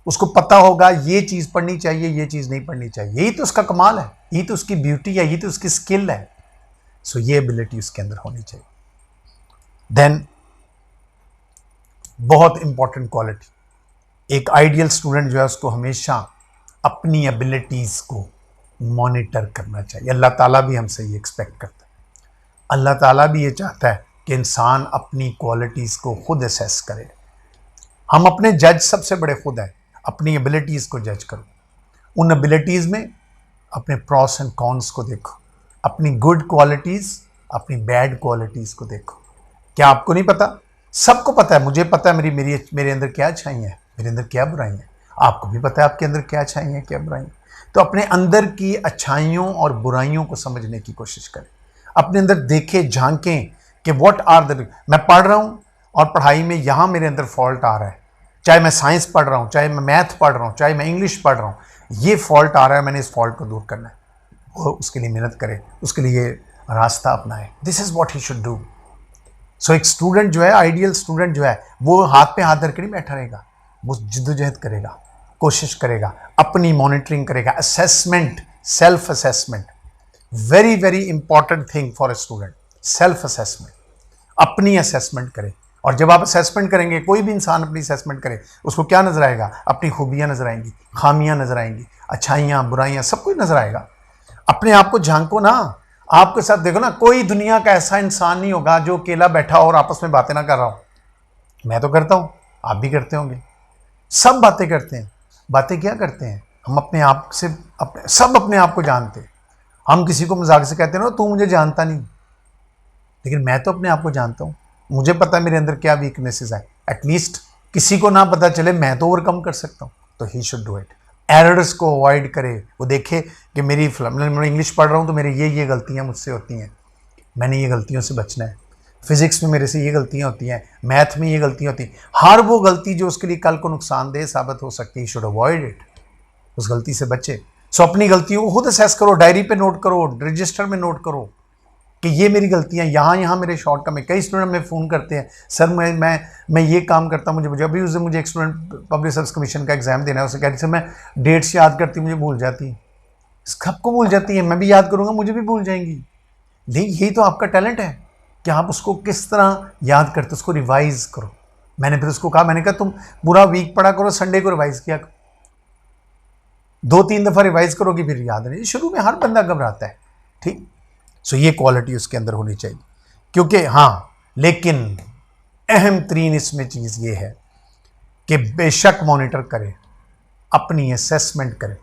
उसको पता होगा ये चीज़ पढ़नी चाहिए, ये चीज़ नहीं पढ़नी चाहिए। यही तो उसका कमाल है, यही तो उसकी ब्यूटी है, यही तो उसकी स्किल है। सो ये एबिलिटी उसके अंदर होनी चाहिए। देन बहुत इंपॉर्टेंट क्वालिटी, एक आइडियल स्टूडेंट जो है उसको हमेशा अपनी एबिलिटीज़ को मॉनिटर करना चाहिए। अल्लाह ताला भी हमसे ये एक्सपेक्ट करता है। अल्लाह ताला भी ये चाहता है कि इंसान अपनी क्वालिटीज़ को खुद असेस करे। हम अपने जज सबसे बड़े खुद हैं। अपनी एबिलिटीज़ को जज करो, उन एबिलिटीज़ में अपने प्रॉस एंड कॉन्स को देखो, अपनी गुड क्वालिटीज़, अपनी बैड क्वालिटीज़ को देखो। क्या आपको नहीं पता? सबको पता है, मुझे पता है मेरे अंदर क्या अच्छाई है, मेरे अंदर क्या बुराई है। आपको भी पता है आपके अंदर क्या अच्छाई है, क्या बुराई है। तो अपने अंदर की अच्छाइयों और बुराइयों को समझने की कोशिश करें, अपने अंदर देखें, झांकें कि व्हाट आर द, मैं पढ़ रहा हूँ और पढ़ाई में यहाँ मेरे अंदर फॉल्ट आ रहा है, चाहे मैं साइंस पढ़ रहा हूँ, चाहे मैं मैथ पढ़ रहा हूँ, चाहे मैं इंग्लिश पढ़ रहा हूँ, ये फॉल्ट आ रहा है, मैंने इस फॉल्ट को दूर करना है। वो उसके लिए मेहनत करे, उसके लिए रास्ता अपनाए। This is what he should do. So एक स्टूडेंट जो है, आइडियल स्टूडेंट जो है, वो हाथ पे हाथ धर के नहीं बैठा रहेगा, वो जिद्दोजहद करेगा, कोशिश करेगा, अपनी मॉनिटरिंग करेगा, assessment, self assessment, very very important thing for a student. Self assessment, अपनी असेसमेंट करे। और जब आप असेसमेंट करेंगे, कोई भी इंसान अपनी असेसमेंट करे, उसको क्या नजर आएगा? अपनी खूबियां नजर आएंगी, खामियां नजर आएंगी, अच्छाइयां, बुराइयां, सब कुछ नजर आएगा। अपने आप को झांको ना, आपके साथ देखो ना, कोई दुनिया का ऐसा इंसान नहीं होगा जो अकेला बैठा हो और आपस में बातें ना कर रहा हो। मैं तो करता हूं, आप भी करते होंगे, सब बातें करते हैं। बातें क्या करते हैं? हम अपने आप से, सब अपने आप को जानते हैं। हम किसी को मजाक से कहते हैं ना, तू मुझे जानता नहीं, लेकिन मैं तो अपने आप को जानता हूँ। मुझे पता है मेरे अंदर क्या वीकनेसेस है। एटलीस्ट किसी को ना पता चले, मैं तो ओवरकम कर सकता हूँ। तो ही शुड डू इट। एरर्स को अवॉइड करे, वो देखे कि मैं इंग्लिश पढ़ रहा हूँ तो मेरे ये गलतियाँ मुझसे होती हैं, मैंने ये गलतियों से बचना है। फिजिक्स में मेरे से ये गलतियाँ होती हैं, मैथ में ये गलतियाँ होती हैं। हर वो गलती जो उसके लिए कल को नुकसानदेह साबित हो सकती है, शुड अवॉइड इट, उस गलती से बचे। सो अपनी गलतियों को खुद असेस करो, डायरी पे नोट करो, रजिस्टर में नोट करो कि ये मेरी गलतियाँ, यहाँ मेरे शॉर्ट कम है। कई स्टूडेंट में फ़ोन करते हैं, सर मैं ये काम करता हूँ, मुझे अभी उस दिन मुझे एक स्टूडेंट पब्लिक सर्विस कमीशन का एग्जाम देना है, उसे कह रही सर मैं डेट्स याद करती हूँ, मुझे भूल जाती है। सबको भूल जाती है, मैं भी याद करूँगा मुझे भी भूल जाएंगी। नहीं, यही तो आपका टैलेंट है कि आप उसको किस तरह याद करते, उसको रिवाइज करो। मैंने फिर उसको कहा, मैंने कहा तुम पूरा वीक पढ़ा करो, संडे को रिवाइज किया करो, 2-3 दफ़ा रिवाइज करोगी फिर याद नहीं। शुरू में हर बंदा घबराता है, ठीक। सो ये क्वालिटी उसके अंदर होनी चाहिए। क्योंकि हाँ, लेकिन अहम तरीन इसमें चीज़ ये है कि बेशक मॉनिटर करे, अपनी असेसमेंट करे,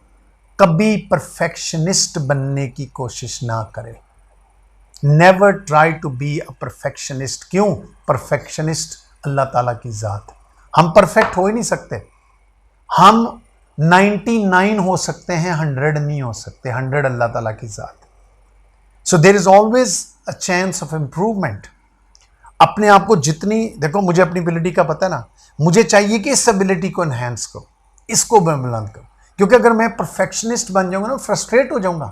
कभी परफेक्शनिस्ट बनने की कोशिश ना करे। Never try to be a perfectionist. क्यों? परफेक्शनिस्ट अल्लाह ताला की ज़ात, हम परफेक्ट हो ही नहीं सकते। हम 99 हो सकते हैं, 100 नहीं हो सकते। 100 अल्लाह ताला की ज़ात। So there is always a chance of improvement. अपने आप को जितनी, देखो मुझे अपनी एबिलिटी का पता है ना, मुझे चाहिए कि इस एबिलिटी को एनहेंस करो, इसको मैं बुलंद करूं, क्योंकि अगर मैं परफेक्शनिस्ट बन जाऊंगा ना, फ्रस्ट्रेट हो जाऊंगा।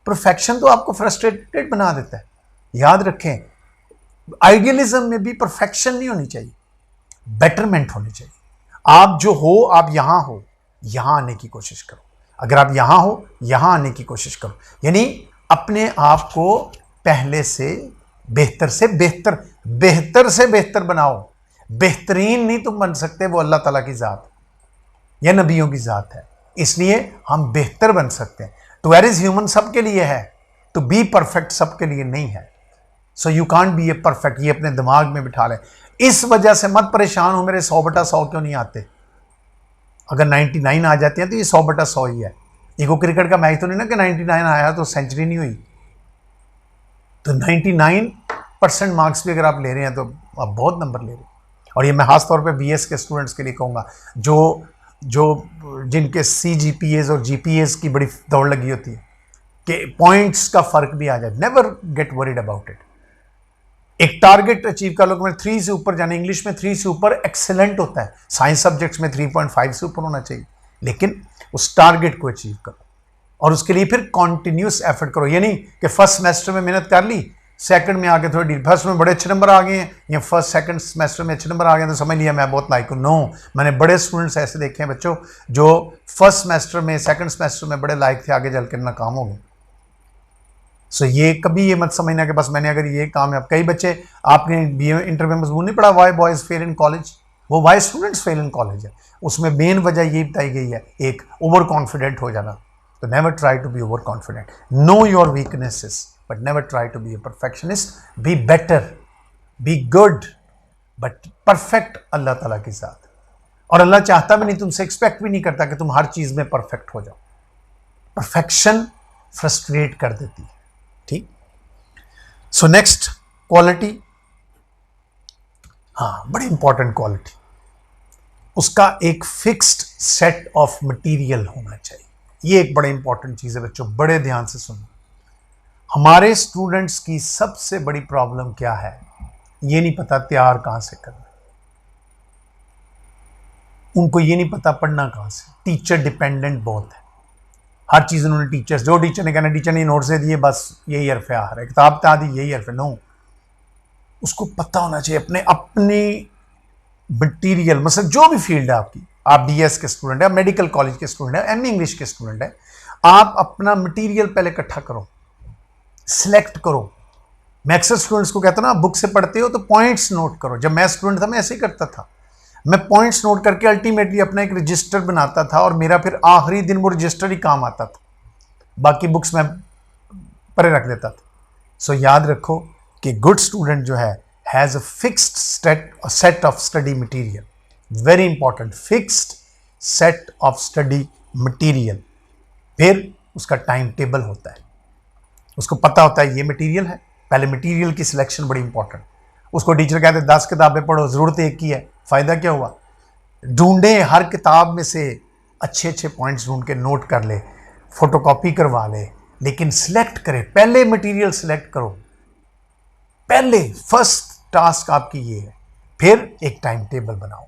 परफेक्शन तो आपको फ्रस्ट्रेटेड बना देता है। याद रखें, आइडियलिज्म में भी परफेक्शन नहीं होनी चाहिए, बेटरमेंट होनी चाहिए। आप जो हो, आप यहां हो, यहां आने की कोशिश करो। अगर आप यहां हो, यहां आने की कोशिश करो, यानी अपने आप को पहले से बेहतर से बेहतर, बेहतर से बेहतर बनाओ। बेहतरीन नहीं तुम बन सकते, वो अल्लाह ताला की ज़ात या नबियों की ज़ात है, इसलिए हम बेहतर बन सकते हैं। टू वेर इज ह्यूमन सबके लिए है, टू बी परफेक्ट सबके लिए नहीं है। So you can't be a perfect, ये अपने दिमाग में बिठा लें। इस वजह से मत परेशान हो मेरे 100/100 क्यों नहीं आते। अगर 99 आ जाते हैं तो ये 100/100 ही है। ये को क्रिकेट का मैच तो नहीं ना कि 99 आया तो सेंचुरी नहीं हुई। तो 99% मार्क्स भी अगर आप ले रहे हैं तो आप बहुत नंबर ले रहे हैं। और ये मैं खास तौर पे बीएस के स्टूडेंट्स के लिए कहूँगा, जो जिनके CGPAs और GPAs की बड़ी दौड़ लगी होती है कि पॉइंट्स का फर्क भी आ जाए। Never get worried about it. एक टारगेट अचीव कर लो कि मैं 3 से ऊपर जाना, इंग्लिश में 3 से ऊपर एक्सेलेंट होता है, साइंस सब्जेक्ट्स में 3.5 से ऊपर होना चाहिए, लेकिन उस टारगेट को अचीव करो और उसके लिए फिर कॉन्टिन्यूस एफर्ट करो। ये नहीं कि फर्स्ट सेमेस्टर में मेहनत कर ली, सेकंड में आके थोड़ी डील, फर्स्ट में बड़े अच्छे नंबर आ गए हैं या फर्स्ट सेकंड सेमेस्टर में अच्छे नंबर आ गए तो समझ लिया मैं बहुत लायक हूँ। नो, मैंने बड़े स्टूडेंट्स ऐसे देखे हैं बच्चों जो फर्स्ट सेमेस्टर में, सेकंड सेमेस्टर में बड़े लायक थे, आगे चलकर नाकाम हो गए। सो ये कभी ये मत समझना कि बस मैंने अगर ये काम है। कई बच्चे, आपने BA इंटर में मजमून नहीं पढ़ा, why boys fail in college, वो why students fail in college है। उसमें मेन वजह ये बताई गई है, एक ओवर कॉन्फिडेंट हो जाना। तो never try to be over confident, know your weaknesses but never try to be a perfectionist. Be better, be good but perfect Allah ताला की साथ। और अल्लाह चाहता भी नहीं, तुमसे एक्सपेक्ट भी नहीं करता कि तुम हर चीज में परफेक्ट हो जाओ। परफेक्शन फ्रस्ट्रेट कर देती है। ठीक। सो नेक्स्ट क्वालिटी, हाँ बड़ी इंपॉर्टेंट क्वालिटी, उसका एक फिक्स्ड सेट ऑफ मटेरियल होना चाहिए। ये एक बड़े इंपॉर्टेंट चीज है बच्चों, बड़े ध्यान से सुनो। हमारे स्टूडेंट्स की सबसे बड़ी प्रॉब्लम क्या है, ये नहीं पता तैयार कहां से करना, उनको ये नहीं पता पढ़ना कहां से। टीचर डिपेंडेंट बहुत है, हर चीज उन्होंने टीचर्स, जो टीचर ने कहना, टीचर ने नोट से दिए बस यही हरफ आ रहा है, किताब बता दी यही हरफ। नो, उसको पता होना चाहिए अपनी मटीरियल, मतलब जो भी फील्ड है आपकी, आप BS के स्टूडेंट है, मेडिकल कॉलेज के स्टूडेंट है, MA इंग्लिश के स्टूडेंट है, आप अपना मटीरियल पहले इकट्ठा करो, सिलेक्ट करो। मैं अक्सर स्टूडेंट्स को कहता हूँ ना, आप बुक से पढ़ते हो तो पॉइंट्स नोट करो। जब मैं स्टूडेंट था मैं ऐसे ही करता था, मैं पॉइंट्स नोट करके अल्टीमेटली अपना एक रजिस्टर बनाता था और मेरा फिर आखिरी दिन वो रजिस्टर ही काम आता था, बाकी बुक्स मैं परे रख देता था। सो याद रखो कि गुड स्टूडेंट जो है has a fixed set of study material, very important, fixed set of study material. फिर उसका टाइम टेबल होता है, उसको पता होता है ये मटेरियल है। पहले मटेरियल की सिलेक्शन बड़ी इंपॉर्टेंट। उसको टीचर कहते हैं 10 किताबें पढ़ो, ज़रूरत एक की है, फ़ायदा क्या हुआ। ढूंढे हर किताब में से अच्छे अच्छे पॉइंट्स ढूंढ के नोट कर ले, फोटोकॉपी करवा ले, लेकिन सिलेक्ट करे, पहले मटेरियल सिलेक्ट करो। पहले फर्स्ट टास्क आपकी ये है, फिर एक टाइम टेबल बनाओ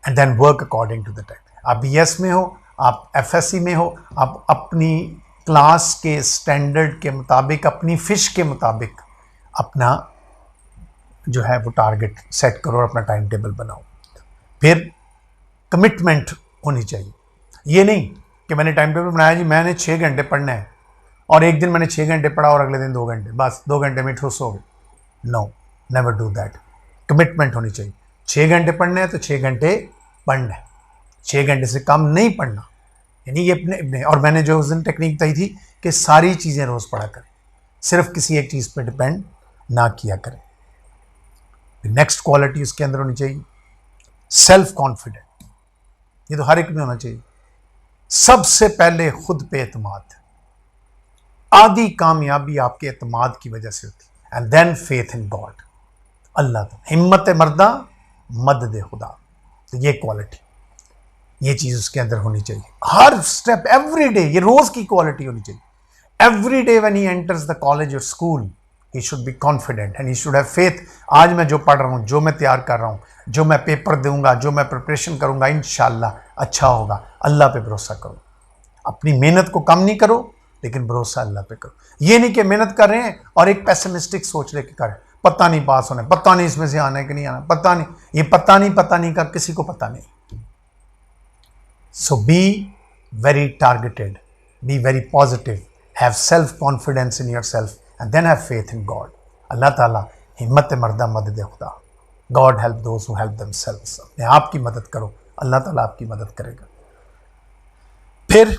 and then work according to the time. आप BS में हो, आप FSC में हो, आप अपनी क्लास के स्टैंडर्ड के मुताबिक, अपनी फिश के मुताबिक अपना जो है वो टारगेट सेट करो और अपना टाइम टेबल बनाओ। फिर कमिटमेंट होनी चाहिए। ये नहीं कि मैंने टाइम टेबल बनाया जी, मैंने 6 घंटे पढ़ना है और एक दिन मैंने 6 घंटे पढ़ा और अगले दिन 2 घंटे, बस 2 घंटे में ठुस हो गए। No, never do that. Commitment होनी चाहिए। 6 घंटे पढ़ने हैं तो 6 घंटे पढ़ना है, 6 घंटे से कम नहीं पढ़ना। यानी ये अपने और मैंने जो उस दिन टेक्निक बताई थी कि सारी चीज़ें रोज़ पढ़ा करें, सिर्फ किसी एक चीज़ पर डिपेंड ना किया करें। नेक्स्ट क्वालिटी उसके अंदर होनी चाहिए सेल्फ कॉन्फिडेंट। ये तो हर एक में होना चाहिए। सबसे पहले खुद पे एतमाद, आधी कामयाबी आपके एतमाद की वजह से होती है। And then faith in God, Allah, हिम्मत मर्दा मदद खुदा। तो ये क्वालिटी। ये चीज़ उसके अंदर होनी चाहिए। हर स्टेप, एवरी डे, ये रोज की क्वालिटी होनी चाहिए। Every day when he enters the college और school, he should be confident and he should have faith. आज मैं जो पढ़ रहा हूँ, जो मैं तैयार कर रहा हूँ, जो मैं पेपर दूंगा, जो मैं प्रिपरेशन करूंगा, इंशाल्लाह अच्छा होगा। अल्लाह पे भरोसा करो, अपनी मेहनत को कम नहीं करो, लेकिन भरोसा अल्लाह पे करो। ये नहीं कि मेहनत कर रहे हैं और एक पेसिमिस्टिक सोच लेके कर, पता नहीं पास होना, पता नहीं इसमें से आना है कि नहीं आना, पता नहीं। ये पता नहीं का किसी को पता नहीं। So be very targeted, be very positive, have self-confidence in yourself and then have faith in God. अल्लाह ताला हिम्मत मर्दा मदद खुदा। God help those who help themselves. अपने आप की मदद करो, अल्लाह ताला आपकी मदद करेगा। फिर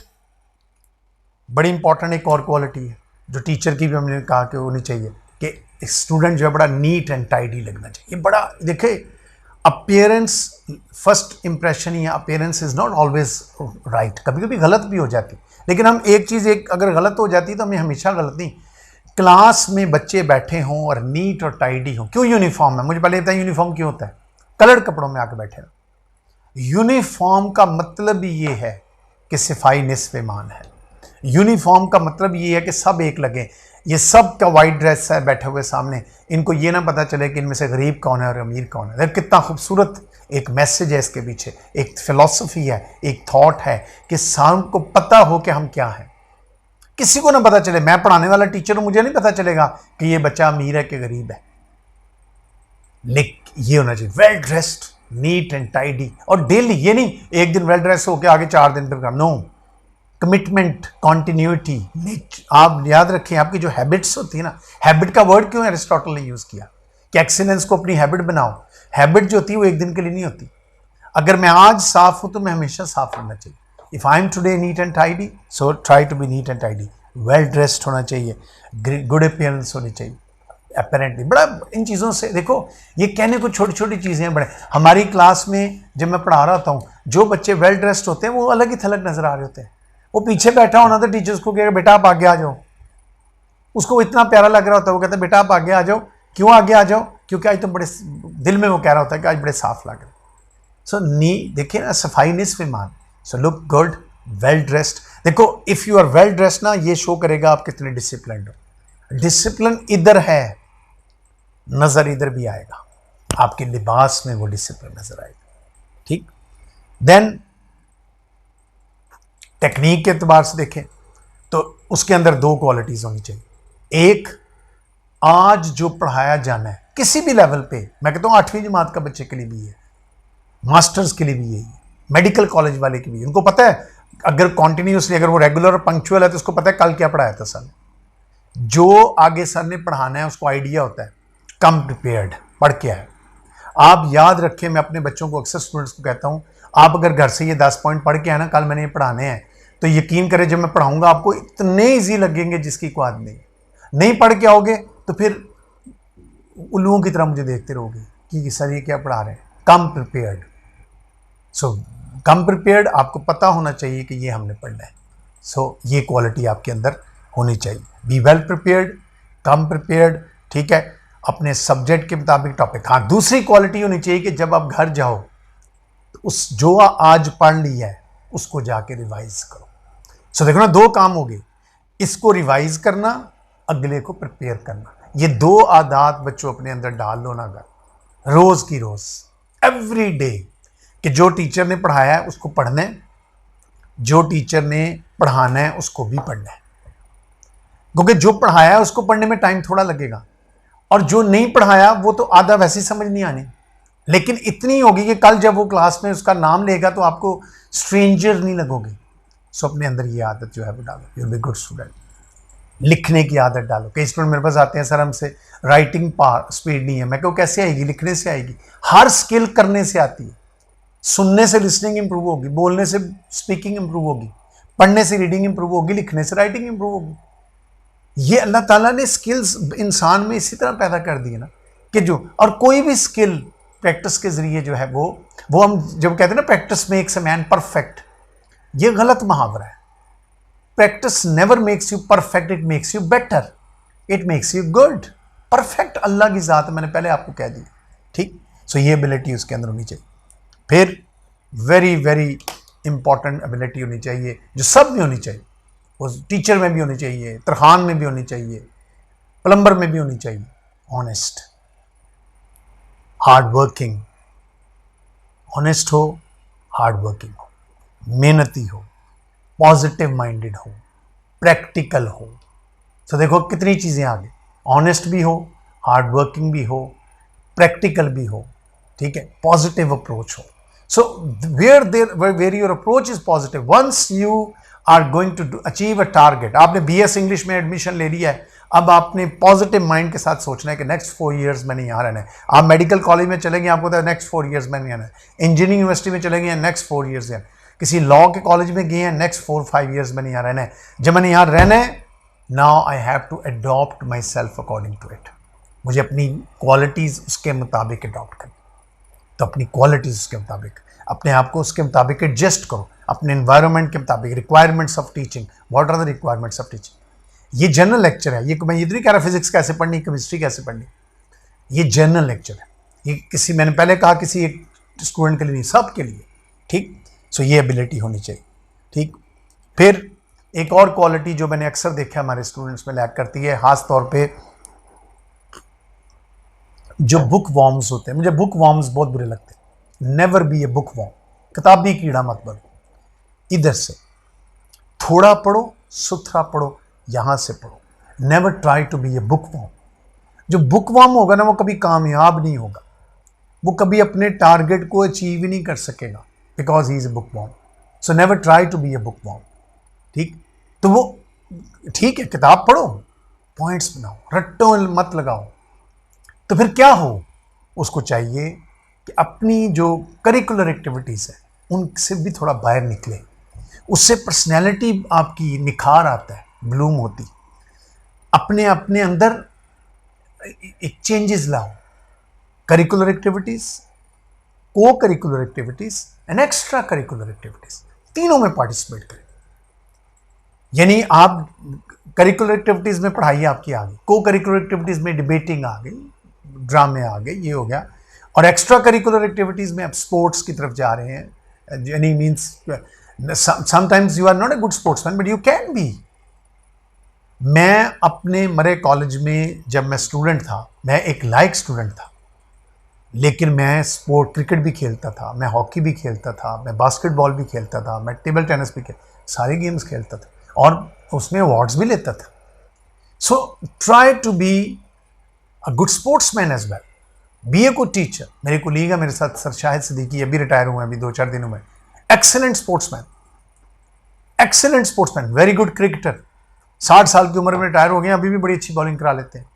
बड़ी इंपॉर्टेंट एक और क्वालिटी है जो टीचर की भी हमने कहा कि होनी चाहिए कि स्टूडेंट जो है बड़ा नीट एंड टाइडी लगना चाहिए। बड़ा देखे, अपीयरेंस फर्स्ट इंप्रेशन या appearance is not always right, कभी कभी गलत भी हो जाती, लेकिन हम एक चीज़ अगर गलत हो जाती तो हमें हमेशा गलत नहीं। क्लास में बच्चे बैठे हों और नीट और टाइडी हों। क्यों यूनिफॉर्म है? मुझे पहले बताएं यूनिफॉर्म क्यों होता है? कलर्ड कपड़ों में आके बैठे रहो। यूनिफॉर्म का मतलब ये है कि सिफाई निस्फ ईमान है। यूनिफॉर्म का मतलब ये है कि सब एक लगे। ये सब का वाइट ड्रेस है बैठे हुए सामने, इनको ये ना पता चले कि इनमें से गरीब कौन है और अमीर कौन है। देखो कितना खूबसूरत एक मैसेज है इसके पीछे, एक फिलॉसफी है, एक थॉट है कि सबको पता हो कि हम क्या हैं। किसी को ना पता चले, मैं पढ़ाने वाला टीचर हूं, मुझे नहीं पता चलेगा कि ये बच्चा अमीर है कि गरीब है। लेकिन ये होना चाहिए well dressed, NEET and tidy, और डेली। ये नहीं एक दिन वेल ड्रेस होकर आगे 4 दिन फिर नो। Commitment, continuity. आप याद रखें, आपकी जो हैबिट्स होती है ना, हैबिट का वर्ड क्यों एरिस्टोटल ने यूज किया कि एक्सीलेंस को अपनी हैबिट बनाओ। हैबिट जो होती है वो एक दिन के लिए नहीं होती। अगर मैं आज साफ हूं तो मैं हमेशा साफ होना चाहिए। If I am today neat and tidy, so try to be neat and tidy. Well dressed होना चाहिए, गुड अपीयरेंस होनी चाहिए अपेरेंटली। बड़ा इन चीज़ों से देखो, ये कहने को छोटी छोटी चीज़ें हैं। बड़े हमारी क्लास में जब मैं पढ़ा रहा होता हूँ, जो बच्चे वेल ड्रेस्ड होते हैं वो अलग ही थलग नजर आ रहे होते हैं। वो पीछे बैठा होना था, टीचर्स को कहेगा बेटा आप आगे आ जाओ, उसको इतना प्यारा लग रहा होता है, वो कहता है बेटा आप आगे आ जाओ। क्यों आगे आ जाओ? क्योंकि आज तुम बड़े, दिल में वो कह रहा होता है कि आज बड़े साफ लग रहे। सो नी देखिए ना, सफाई निस्फ ईमान। So look good, well dressed. देखो if you are well dressed ना, ये शो करेगा आप कितने डिसिप्लिन्ड हो। डिसिप्लिन इधर है, नजर इधर भी आएगा, आपके लिबास में वो डिसिप्लिन नजर आएगा। ठीक, देन टेक्निक के एतबार से देखें तो उसके अंदर 2 क्वालिटीज होनी चाहिए। एक, आज जो पढ़ाया जाना है किसी भी लेवल पे, मैं कहता हूं 8वीं जमात का बच्चे के लिए भी है, मास्टर्स के लिए भी है, मेडिकल कॉलेज वाले के भी, उनको पता है अगर कॉन्टिन्यूसली, अगर वो रेगुलर और पंक्चुअल है तो उसको पता है कल क्या पढ़ाया था सर ने। जो आगे सर ने पढ़ाना है उसको आइडिया होता है, कम प्रिपेयर्ड, पढ़ के आए। आप याद रखें, मैं अपने बच्चों को अक्सर स्टूडेंट्स को कहता हूं, आप अगर घर से ये 10 पॉइंट पढ़ के आए ना, कल मैंने ये पढ़ाने हैं, तो यकीन करें जब मैं पढ़ाऊंगा आपको इतने ईजी लगेंगे जिसकी कोई आदत नहीं पढ़ के आओगे तो फिर उल्लुओं की तरह मुझे देखते रहोगे कि सर ये क्या पढ़ा रहे हैं। कम प्रिपेयर्ड। सो कम प्रिपेयर्ड, आपको पता होना चाहिए कि ये हमने पढ़ना है। सो ये क्वालिटी आपके अंदर होनी चाहिए। Be well prepared, come prepared, ठीक है, अपने सब्जेक्ट के मुताबिक टॉपिक। हाँ, दूसरी क्वालिटी होनी चाहिए कि जब आप घर जाओ तो उस जो आज पढ़ लिया है उसको जाके रिवाइज करो। सो देखो ना, 2 काम हो गए, इसको रिवाइज करना, अगले को प्रिपेयर करना। ये 2 आदत बच्चों अपने अंदर डाल लो ना, घर रोज की रोज, एवरी डे, कि जो टीचर ने पढ़ाया है उसको पढ़ना है, जो टीचर ने पढ़ाना है उसको भी पढ़ना है। क्योंकि जो पढ़ाया है उसको पढ़ने में टाइम थोड़ा लगेगा, और जो नहीं पढ़ाया वो तो आधा वैसे ही समझ नहीं आनी, लेकिन इतनी होगी कि कल जब वो क्लास में उसका नाम लेगा तो आपको स्ट्रेंजर नहीं लगोगे। सो अपने अंदर ये आदत जो है वो डालो, you will be good student. लिखने की आदत डालो। कई स्टूडेंट मेरे पास आते हैं, सर हमसे राइटिंग स्पीड नहीं है। मैं कहूँ कैसे आएगी? लिखने से आएगी। हर स्किल करने से आती है। सुनने से लिसनिंग इंप्रूव होगी, बोलने से स्पीकिंग इंप्रूव होगी, पढ़ने से रीडिंग इंप्रूव होगी, लिखने से राइटिंग इंप्रूव होगी। ये अल्लाह ताला ने स्किल्स इंसान में इसी तरह पैदा कर दी है ना, कि जो, और कोई भी स्किल प्रैक्टिस के जरिए जो है वो हम जब कहते हैं ना practice makes a man perfect, ये गलत मुहावरा है। Practice never makes you perfect, it makes you better, it makes you good. Perfect Allah की ज़ात है, मैंने पहले आपको कह दिया। ठीक, सो ये एबिलिटी उसके अंदर होनी चाहिए। फिर वेरी वेरी इंपॉर्टेंट एबिलिटी होनी चाहिए जो सब में होनी चाहिए, वो टीचर में भी होनी चाहिए, तरखान में भी होनी चाहिए, प्लम्बर में भी होनी चाहिए। ऑनेस्ट, हार्ड वर्किंग, ऑनेस्ट हो, हार्ड वर्किंग हो, मेहनती हो, पॉजिटिव माइंडेड हो, प्रैक्टिकल हो। तो देखो कितनी चीज़ें आ गई, ऑनेस्ट भी हो, हार्ड वर्किंग भी हो, प्रैक्टिकल भी हो, ठीक है, पॉजिटिव अप्रोच हो। So where your approach is positive, once you are going to achieve a target. आपने बीएस इंग्लिश में एडमिशन ले लिया है, अब आपने पॉजिटिव माइंड के साथ सोचना है कि नेक्स्ट 4 इयर्स मैंने यहाँ रहना है। आप मेडिकल कॉलेज में चलेंगे, आपको तो नेक्स्ट 4 इयर्स मैंने रहना है। इंजीनियरिंग यूनिवर्सिटी में चलेंगे, नेक्स्ट 4 इयर्स है। किसी लॉ के कॉलेज में गए हैं, नेक्स्ट 4-5 इयर्स मैंने यहाँ रहना है। जब मैंने यहाँ रहना है, now I have to adopt myself according to it. मुझे अपनी क्वालिटीज़ उसके मुताबिक अडॉप्ट करनी, तो अपनी क्वालिटीज़ उसके मुताबिक, अपने आप को उसके मुताबिक एडजस्ट करो, अपने एनवायरनमेंट के मुताबिक। Requirements of teaching, what are the requirements of teaching. ये जनरल लेक्चर है, ये मैं ये तो नहीं कह रहा फिजिक्स कैसे पढ़नी, केमिस्ट्री कैसे पढ़नी, ये जनरल लेक्चर है। ये किसी, मैंने पहले कहा किसी एक स्टूडेंट के लिए नहीं, सब के लिए, ठीक। सो ये एबिलिटी होनी चाहिए, ठीक। फिर एक और क्वालिटी जो मैंने अक्सर देखा हमारे स्टूडेंट्स में लैक करती है, खास तौर पे जो बुक वॉर्म्स होते हैं। मुझे बुक वॉर्म्स बहुत बुरे लगते हैं। Never be a bookworm, किताबी कीड़ा मत बनो। इधर से थोड़ा पढ़ो, सुथरा पढ़ो, यहां से पढ़ो। Never try to be a bookworm. जो बुक वॉर्म होगा ना, वो कभी कामयाब नहीं होगा, वो कभी अपने टारगेट को अचीव ही नहीं कर सकेगा, because he is a bookworm. So never try to be a bookworm, ठीक। तो वो ठीक है, किताब पढ़ो, पॉइंट्स बनाओ, रट्टों मत लगाओ। तो फिर क्या हो, उसको चाहिए कि अपनी जो करिकुलर एक्टिविटीज़ है उनसे भी थोड़ा बाहर निकले, उससे पर्सनैलिटी आपकी निखार आता है, ब्लूम होती। अपने अपने अंदर एक चेंजेस लाओ, करिकुलर एक्टिविटीज़, को curricular activities and extra curricular activities, तीनों में पार्टिसिपेट करें। यानी आप करिकुलर एक्टिविटीज़ में पढ़ाई आपकी आ गई, को करिकुलर एक्टिविटीज़ में डिबेटिंग आ गई, ड्रामे आ गए, ये हो गया। और एक्स्ट्रा करिकुलर एक्टिविटीज़ में आप स्पोर्ट्स की तरफ जा रहे हैं। यानी means sometimes you are not a good sportsman but you can be. मैं अपने मरे कॉलेज में जब मैं स्टूडेंट था, मैं एक लायक स्टूडेंट था, लेकिन मैं स्पोर्ट, क्रिकेट भी खेलता था, मैं हॉकी भी खेलता था, मैं बास्केटबॉल भी खेलता था, मैं टेबल टेनिस भी सारे गेम्स खेलता था और उसमें अवार्ड्स भी लेता था। So try to be a good sportsman as well, be a good teacher. मेरे कोलीग है मेरे साथ, सर शाहिद सिद्दीकी, अभी रिटायर हुए हैं अभी 2-4 दिनों में। Excellent sportsman, excellent sportsman, very good cricketer, 60 साल की उम्र में रिटायर हो गए, अभी भी बड़ी अच्छी बॉलिंग करा लेते हैं,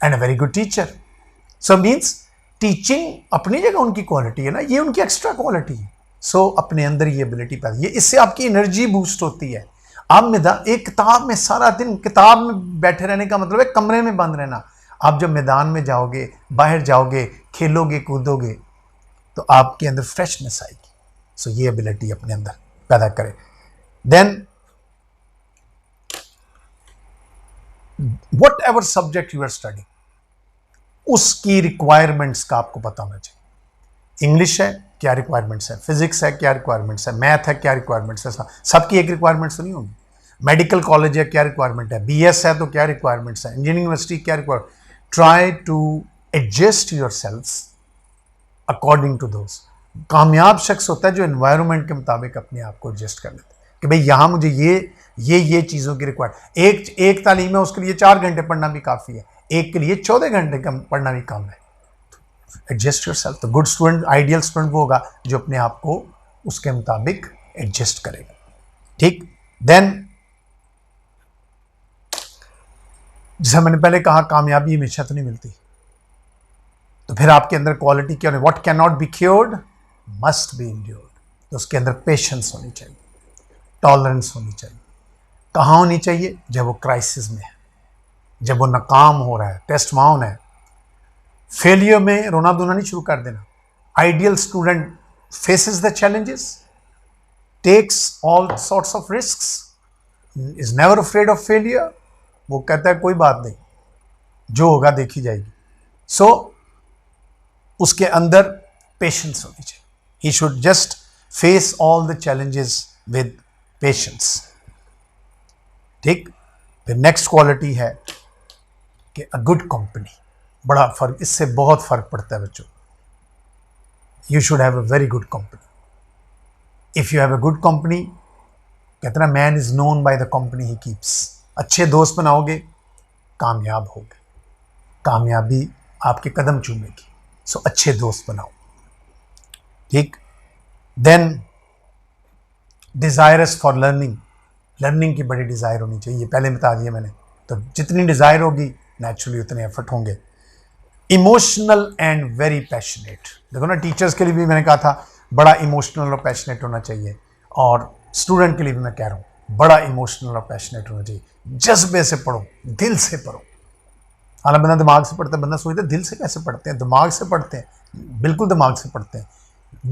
and a very good teacher. So means teaching अपनी जगह उनकी क्वालिटी है ना, ये उनकी एक्स्ट्रा क्वालिटी है। सो अपने अंदर ये एबिलिटी पैदा, ये इससे आपकी एनर्जी बूस्ट होती है। आप एक किताब में सारा दिन किताब में बैठे रहने का मतलब है कमरे में बंद रहना। आप जब मैदान में जाओगे, बाहर जाओगे, खेलोगे, कूदोगे, तो आपके अंदर फ्रेशनेस आएगी। सो ये एबिलिटी अपने अंदर पैदा करें। Then whatever subject you are study, उसकी रिक्वायरमेंट्स का आपको पता होना चाहिए। इंग्लिश है, क्या रिक्वायरमेंट्स है, फिजिक्स है, क्या रिक्वायरमेंट्स है, मैथ है, क्या रिक्वायरमेंट्स है। सबकी एक रिक्वायरमेंट्स तो नहीं होगी। मेडिकल कॉलेज है, क्या रिक्वायरमेंट है, बीएस है तो क्या रिक्वायरमेंट्स है, इंजीनियरिंग यूनिवर्सिटी क्या requirement. Try to adjust yourself according to those. कामयाब शख्स होता है जो एनवायरनमेंट के मुताबिक अपने आप को एडजस्ट कर लेता है कि भाई यहाँ मुझे ये चीज़ों की रिक्वायर। एक तालीम है, उसके लिए 4 घंटे पढ़ना भी काफ़ी है, एक के लिए 14 घंटे कम पढ़ना भी कम है। Adjust your self. तो गुड स्टूडेंट, आइडियल स्टूडेंट वो होगा जो अपने आप को उसके मुताबिक एडजस्ट करेगा, ठीक। देन जैसा मैंने पहले कहा, कामयाबी हमेशा तो नहीं मिलती, तो फिर आपके अंदर क्वालिटी क्या होनी, what can not be cured must be endured. तो उसके अंदर पेशेंस होनी चाहिए, टॉलरेंस होनी चाहिए। कहाँ होनी चाहिए, जब वो क्राइसिस में है, जब वो नाकाम हो रहा है, टेस्ट वहाँ होना है। फेलियर में रोना धोना नहीं शुरू कर देना। Ideal student faces the challenges, takes all sorts of risks, is never afraid of failure. वो कहता है कोई बात नहीं, जो होगा देखी जाएगी। सो उसके अंदर पेशेंस होनी चाहिए। He should just face all the challenges with patience. ठीक। फिर नेक्स्ट क्वालिटी है कि अ गुड कंपनी। बड़ा फर्क, इससे बहुत फर्क पड़ता है बच्चों। You should have a very good company. If you have a good company, कहते ना man is known by the company he keeps. अच्छे दोस्त बनाओगे, कामयाब होगे, कामयाबी आपके कदम चूमेगी। सो अच्छे दोस्त बनाओ। ठीक। Then desirous for learning. Learning की बड़ी डिजायर होनी चाहिए, ये पहले बता दिया मैंने। तो जितनी डिजायर होगी नेचुरली उतने एफर्ट होंगे। Emotional and very passionate. देखो ना, टीचर्स के लिए भी मैंने कहा था बड़ा इमोशनल और पैशनेट होना चाहिए, और स्टूडेंट के लिए भी मैं कह रहा हूँ बड़ा इमोशनल और पैशनेट होना चाहिए। जज्बे से पढ़ो, दिल से पढ़ो। हालांकि बंदा दिमाग से पढ़ता है, बंदा सोचता है दिल से कैसे पढ़ते हैं, दिमाग से पढ़ते हैं। बिल्कुल दिमाग से पढ़ते हैं।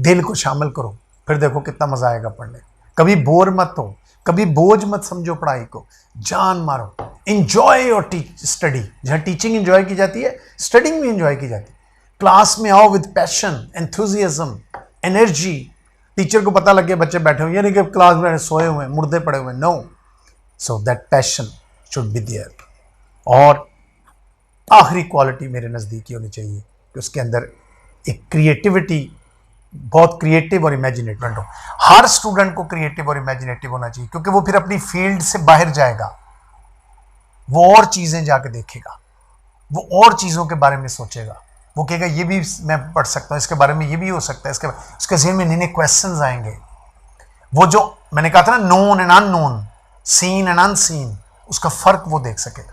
दिल को शामिल करो, फिर देखो कितना मजा आएगा पढ़ने। कभी बोर मत हो, कभी बोझ मत समझो पढ़ाई को, जान मारो। Enjoy your study. जहाँ टीचिंग इंजॉय की जाती है, स्टडिंग भी इंजॉय की जाती है। क्लास में आओ with passion, enthusiasm, energy. Teacher को पता लग गया बच्चे बैठे हुए, यानी कि क्लास में सोए हुए, मुर्दे पड़े हुए, no. So that passion should be there. और आखिरी क्वालिटी मेरे नज़दीक ये होनी चाहिए कि उसके अंदर एक क्रिएटिविटी, बहुत क्रिएटिव और इमेजिनेटिव हो। हर स्टूडेंट को क्रिएटिव और इमेजिनेटिव होना चाहिए, क्योंकि वो फिर अपनी फील्ड से बाहर जाएगा, वो और चीज़ें जाके देखेगा, वो और चीज़ों के बारे में सोचेगा। वो कहेगा ये भी मैं पढ़ सकता हूँ, इसके बारे में ये भी हो सकता है, उसके ज़हन में नए नए क्वेश्चन आएंगे। वो जो मैंने कहा था ना, known and unknown, seen and unseen, उसका फ़र्क वो देख सकेगा।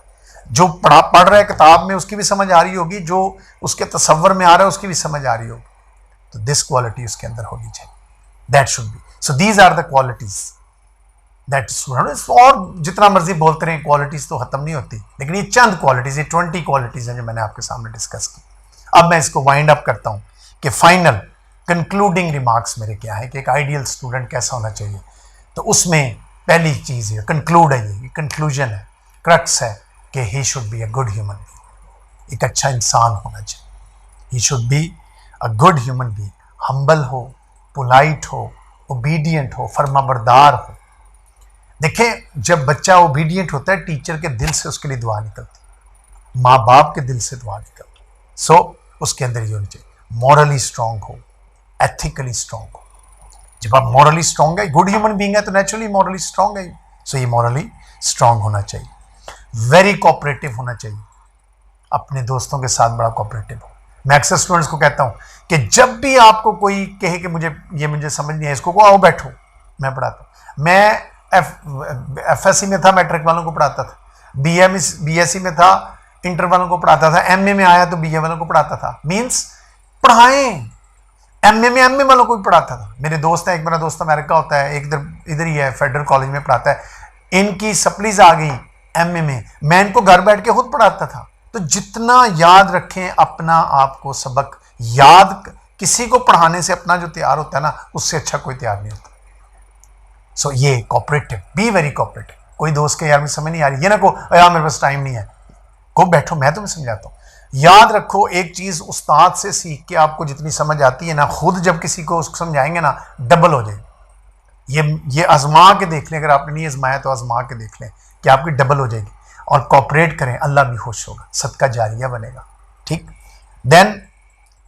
जो पढ़ रहा है किताब में उसकी भी समझ आ रही होगी, जो उसके तसव्वुर में आ रहा है उसकी भी समझ आ रही होगी। तो दिस क्वालिटी उसके अंदर होनी चाहिए। That should be. So these are the qualities that student. और जितना मर्जी बोलते रहे, क्वालिटीज तो खत्म नहीं होती, लेकिन ये चंद क्वालिटीज, ये 20 क्वालिटीज हैं जो मैंने आपके सामने डिस्कस की। अब मैं इसको वाइंड अप करता हूँ कि फाइनल कंक्लूडिंग रिमार्क्स मेरे क्या है कि एक आइडियल स्टूडेंट कैसा होना चाहिए। तो उसमें पहली चीज़ ये कंक्लूड है, ये कंक्लूजन है, क्रक्स है कि he should B a good human being. एक अच्छा इंसान होना चाहिए। ही should B a good human being. Humble हो, पोलाइट हो, ओबीडियंट हो, फर्माबरदार हो। देखें, जब बच्चा ओबीडियंट होता है, टीचर के दिल से उसके लिए दुआ निकलती, माँ बाप के दिल से दुआ निकलती। सो उसके अंदर ये होनी चाहिए, मॉरली स्ट्रांग हो, एथिकली स्ट्रांग हो। जब आप मॉरली स्ट्रांग है, गुड ह्यूमन बीइंग है, तो नेचुरली मॉरली स्ट्रांग है। सो ये मॉरली स्ट्रांग होना चाहिए। वेरी कोऑपरेटिव होना चाहिए, अपने दोस्तों के साथ बड़ा कोऑपरेटिव हो। मैं अक्सर स्टूडेंट्स को कहता हूं कि जब भी आपको कोई कहे कि मुझे समझ नहीं है, इसको आओ बैठो, मैं पढ़ाता हूं। मैं एफएससी में था, मैट्रिक वालों को पढ़ाता था। बीएससी में था, इंटर वालों को पढ़ाता था। एमए में आया तो बीए वालों को पढ़ाता था। मीन्स पढ़ाएं। एमए में एमए वालों को भी पढ़ाता था। मेरे दोस्त है, एक मेरा दोस्त अमेरिका होता है, एक इधर ही है, फेडरल कॉलेज में पढ़ाता है। इनकी सप्लीज आ गई एमए में, मैं इनको घर बैठ के खुद पढ़ाता था। तो जितना याद रखें अपना आप को सबक याद, किसी को पढ़ाने से अपना जो तैयार होता है ना, उससे अच्छा कोई तैयार नहीं होता। सो ये कोऑपरेटिव, बी वेरी कोऑपरेटिव। कोई दोस्त के यार में समझ नहीं आ रही, ये ना को यार मेरे पास टाइम नहीं है, को बैठो मैं तुम्हें समझाता हूँ। याद रखो, एक चीज उस्ताद से सीख के आपको जितनी समझ आती है ना, खुद जब किसी को उसको समझाएंगे ना, डबल हो जाएगी। ये आजमा के देख लें, अगर आपने नहीं आजमाया तो आजमा के देख लें कि आपकी डबल हो जाएगी। और कोऑपरेट करें, अल्लाह भी खुश होगा, सदका जारिया बनेगा। ठीक। Then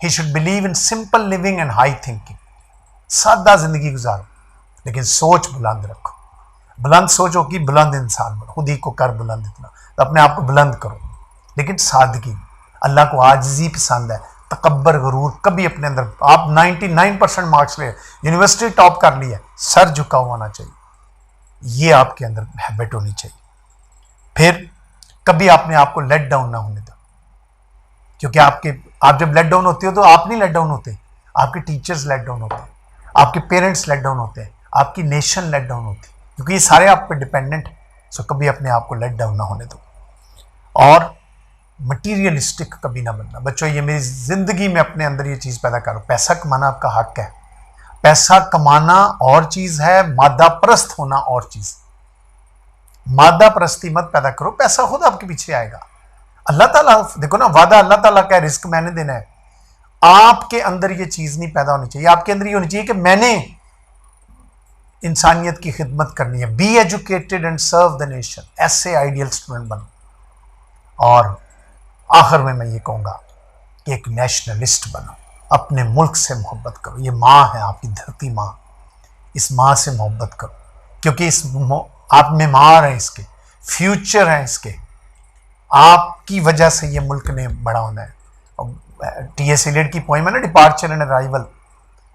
he should believe in simple living and high thinking. सादा जिंदगी गुजारो, लेकिन सोच बुलंद रखो। बुलंद सोच हो कि बुलंद इंसान बनो, खुद ही को कर बुलंद इतना, तो अपने आप को बुलंद करो, लेकिन सादगी। अल्लाह को आजिज़ी पसंद है, तकब्बर गरूर कभी अपने अंदर। आप 99% मार्क्स ले, यूनिवर्सिटी टॉप कर लिया, सर झुका हुआ होना चाहिए, ये आपके अंदर हैबिट होनी चाहिए। फिर कभी आपने आपको लेट डाउन ना होने दो, क्योंकि आप जब लेट डाउन होते हो तो आप नहीं लेट डाउन होते, आपके टीचर्स लेट डाउन होते हैं, आपके पेरेंट्स लेट डाउन होते हैं, आपकी नेशन लेट डाउन होती है, क्योंकि ये सारे आप पे डिपेंडेंट है। सो कभी अपने आप को लेट डाउन ना होने दो। और मटीरियलिस्टिक कभी ना बनना। बच्चों, ये मेरी जिंदगी में अपने अंदर ये चीज़ पैदा करो, पैसा कमाना आपका हक है। पैसा कमाना और चीज़ है, मादा परस्त होना और चीज़। मादा परस्ती मत पैदा करो, पैसा खुद आपके पीछे आएगा। अल्लाह ताला, देखो ना, वादा अल्लाह ताला का, रिस्क मैंने देना है। आपके अंदर ये चीज़ नहीं पैदा होनी चाहिए। आपके अंदर ये होनी चाहिए कि मैंने इंसानियत की खिदमत करनी है। Be educated and serve the nation, ऐसे आइडियल स्टूडेंट बनो। और आखिर में मैं ये कहूँगा कि एक नेशनलिस्ट बनो, अपने मुल्क से मोहब्बत करो। ये माँ है आपकी, धरती माँ, इस माँ से मोहब्बत करो, क्योंकि आप मेमार हैं, इसके फ्यूचर हैं, इसके आपकी वजह से ये मुल्क ने बड़ा होना है। टी.एस. एलियट की पोइम है ना, डिपार्चर एंड अराइवल,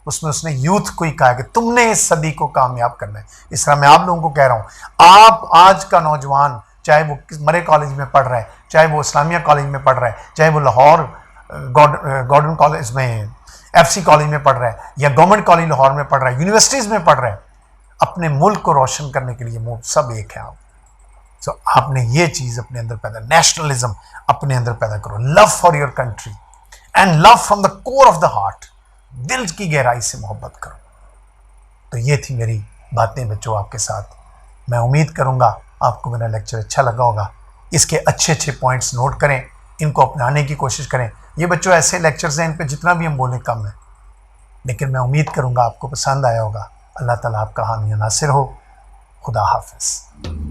उसमें उसने यूथ को ही कहा कि तुमने इस सदी को कामयाब करना है। इस तरह मैं आप लोगों को कह रहा हूँ, आप आज का नौजवान, चाहे वो मरे कॉलेज में पढ़ रहा है, चाहे वो इस्लामिया कॉलेज में पढ़ रहा है, चाहे वो लाहौर गॉर्डन कॉलेज में, FC कॉलेज में पढ़ रहा है, या गवर्नमेंट कॉलेज लाहौर में पढ़ रहा है, यूनिवर्सिटीज़ में पढ़ रहा है, अपने मुल्क को रोशन करने के लिए वो सब एक है आप। सो आपने ये चीज़ अपने अंदर पैदा, नेशनलिज्म अपने अंदर पैदा करो, love for your country and love from the core of the heart, दिल की गहराई से मोहब्बत करो। तो ये थी मेरी बातें बच्चों आपके साथ। मैं उम्मीद करूँगा आपको मेरा लेक्चर अच्छा लगा होगा। इसके अच्छे अच्छे पॉइंट्स नोट करें, इनको अपनाने की कोशिश करें। ये बच्चों ऐसे लेक्चर्स हैं, इन पे जितना भी हम बोलें कम है, लेकिन मैं उम्मीद करूँगा आपको पसंद आया होगा। अल्लाह ताला आपका हामी नासिर हो। खुदा हाफिज़।